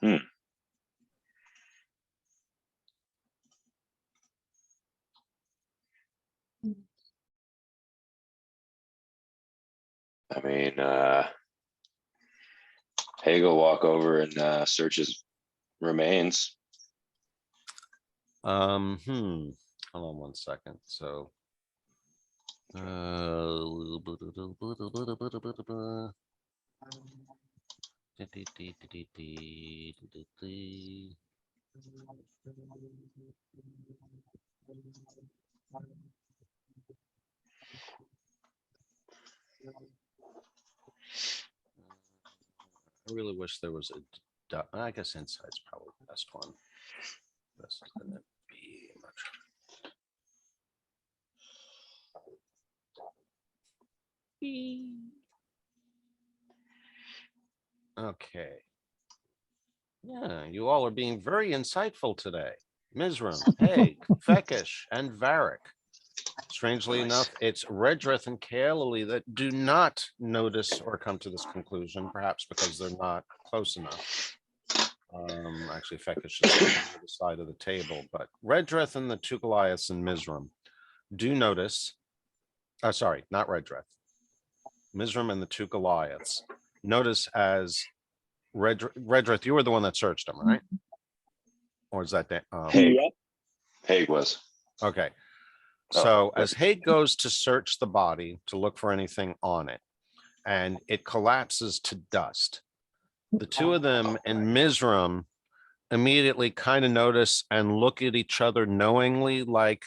I mean, Haig will walk over and search his remains. Hold on one second. So, I really wish there was I guess insight's probably the best one. This is gonna be much. Okay. Yeah, you all are being very insightful today. Mizram, Haig, Fekish, and Varric. Strangely Nice. enough, it's Redrith and Kaelili that do not notice or come to this conclusion, perhaps because they're not close enough. Actually, Fekish is on the other side of the table, but Redrith and the two Goliaths and Mizram do notice. Sorry, not Redrith. Mizram and the two Goliaths notice as Redrith, you were the one that searched them, right? Or is that Haig. Yep. Haig was. okay? Oh, So good. as Haig goes to search the body to look for anything on it, and it collapses to dust, the two of them and Mizram immediately kind of notice and look at each other knowingly, like,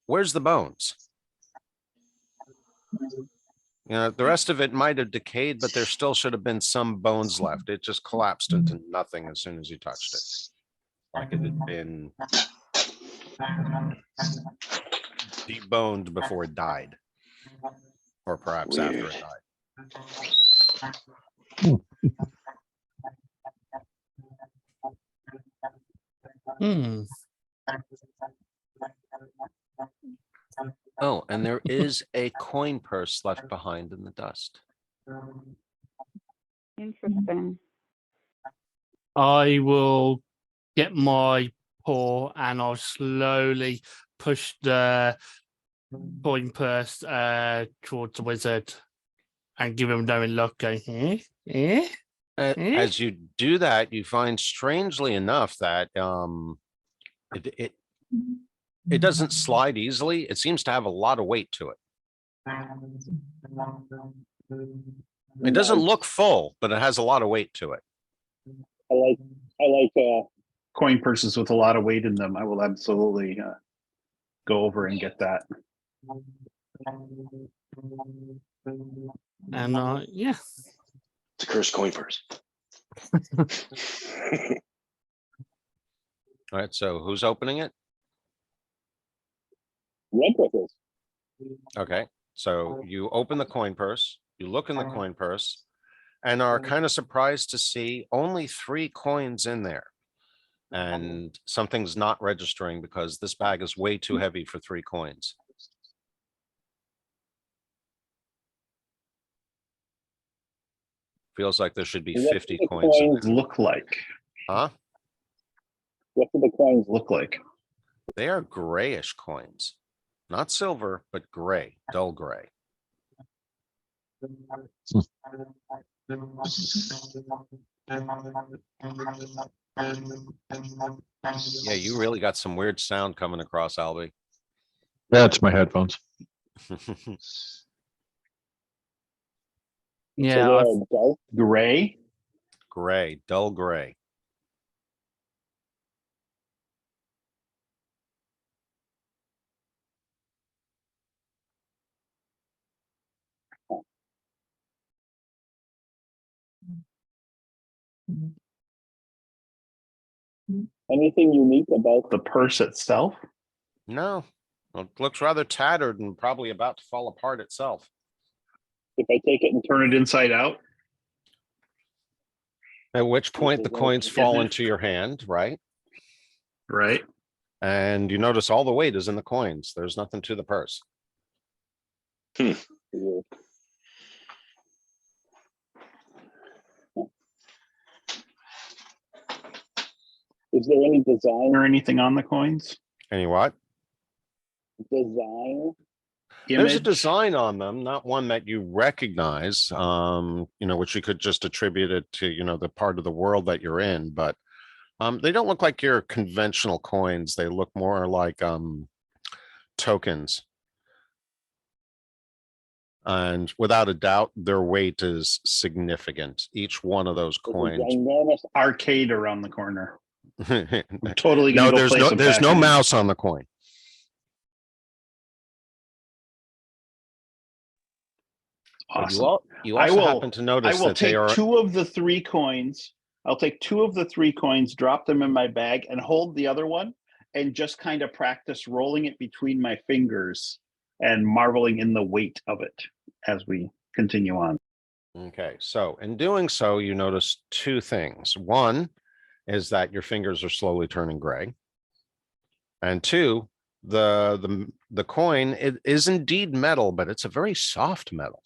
where's the bones? You know, the rest of it might have decayed, but there still should have been some bones left. It just collapsed into nothing as soon as you touched it. Like it had been deboned before it died. Or perhaps after Weird. it died. Hmm. Oh, and there is a coin purse left behind in the dust. Interesting. I will get my paw and I'll slowly push the coin purse towards the wizard and give him a knowing look, going, eh? As you do that, you find, strangely enough, that it doesn't slide easily. It seems to have a lot of weight to it. It doesn't look full, but it has a lot of weight to it. I like Coin purses with a lot of weight in them. I will absolutely go over and get that. And yeah. It's a cursed coin purse. All right, so who's opening it? Redcliffe is. Okay, so you open the coin purse, you look in the coin purse, and are kind of surprised to see only 3 coins in there. And something's not registering because this bag is way too heavy for 3 coins. Feels like there should be What 50 do the coins in Coins there. look like. Huh? What do the coins look? Look like. They are grayish coins. Not silver, but gray, dull gray. Yeah, you really got some weird sound coming across, Albie. That's my headphones. Yeah, So I've, they're dark. Gray. Gray, dull gray. Anything unique about The purse itself. No, well, it looks rather tattered and probably about to fall apart itself. if I take it and Turn it inside out. At which point the coins Isn't fall it? into your hand, right? Right. And you notice all the weight is in the coins. There's nothing to the purse. turn? Is there any design Or anything on the coins? Any what? design? There's a Image? design on them, not one that you recognize, which you could just attribute it to, the part of the world that you're in, but they don't look like your conventional coins. They look more like tokens. And without a doubt, their weight is significant. Each one of those There's a coins. ginormous Arcade around the corner. No, I'm totally gonna go there's play no some there's no Pac-Man. mouse on the coin. But Awesome. you I also will- happen to notice I will that they take are 2 of the 3 coins. I'll take 2 of the 3 coins, drop them in my bag, and hold the other one, and just kind of practice rolling it between my fingers and marveling in the weight of it as we continue on. okay. So in doing so, you notice 2 things. One is that your fingers are slowly turning gray. And 2, the coin, it is indeed metal, but it's a very soft metal.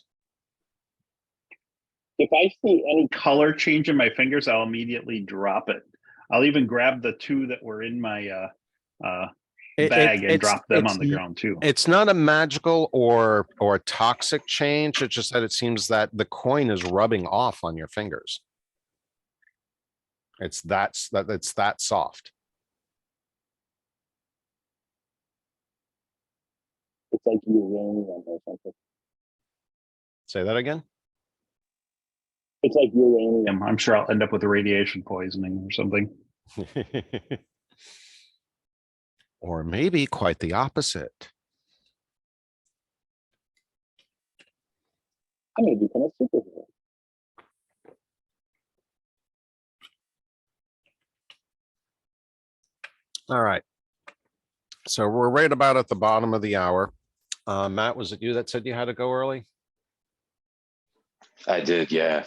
If I see any Color change in my fingers, I'll immediately drop it. I'll even grab the 2 that were in my bag and drop them on the ground too. It's not a magical or toxic change. It's just that it seems that the coin is rubbing off on your fingers. It's that soft. it's like uranium or something. Say that again. It's like uranium. I'm sure I'll end up with radiation poisoning or something. Or maybe quite the opposite. I may become a superhero. All right. So we're right about at the bottom of the hour. Matt, was it you that said you had to go early? I did, yeah.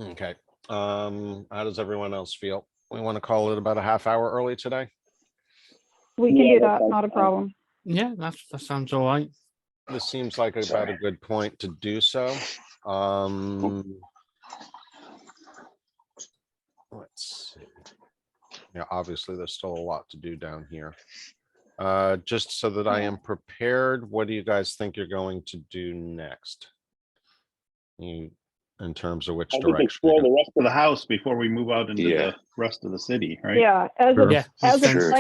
Okay. How does everyone else feel? We want to call it about a half hour early today? We can Yeah, do that that, sounds not a fine. problem. Yeah, that sounds all right. This seems like about a Sorry. good point to do so. Let's see. Yeah, obviously there's still a lot to do down here. Just so that I am prepared, what do you guys think you're going to do next? In terms of which I think direction? explore you're the rest For of the house before we move out into Yeah. the rest of the city, right? Yeah, as Sure. a Yeah, as makes a sense.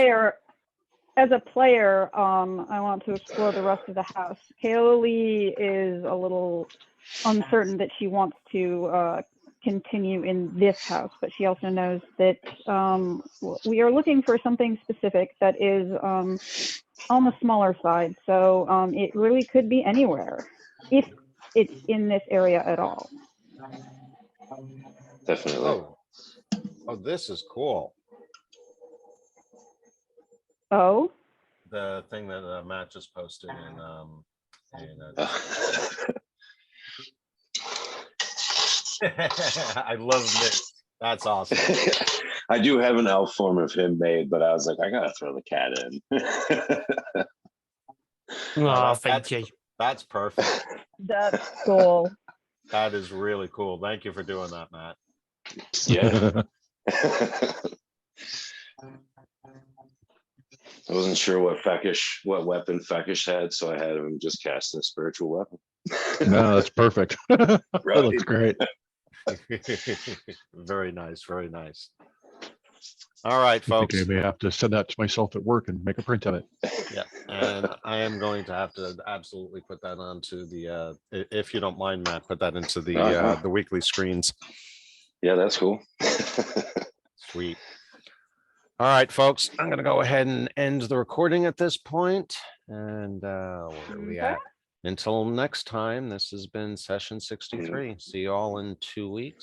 player, I want to explore the rest of the house. Haley is a little uncertain that she wants to continue in this house, but she also knows that we are looking for something specific that is on the smaller side. So it really could be anywhere, if it's in this area at all. Definitely. Oh, this is cool. Oh, The thing that Matt just posted in I love this. That's awesome. I do have an elf form of him made, but I was like, I gotta throw the cat in. Oh, thank you. That's perfect. that's cool. That is really cool. Thank you for doing that, Matt. Yeah. I wasn't sure what weapon Feckish had, so I had him just cast a spiritual weapon. No, that's perfect. That Right. looks great. Very nice. Very nice. All right, I think folks. I may have to send that to myself at work and make a print of it. Yeah, and I am going to have to absolutely put that onto the, if you don't mind, Matt, put that into the weekly screens. Yeah, that's cool. Sweet. All right, folks, I'm going to go ahead and end the recording at this point. And where are we Okay. at? Until next time, this has been session 63. See you all in 2 weeks.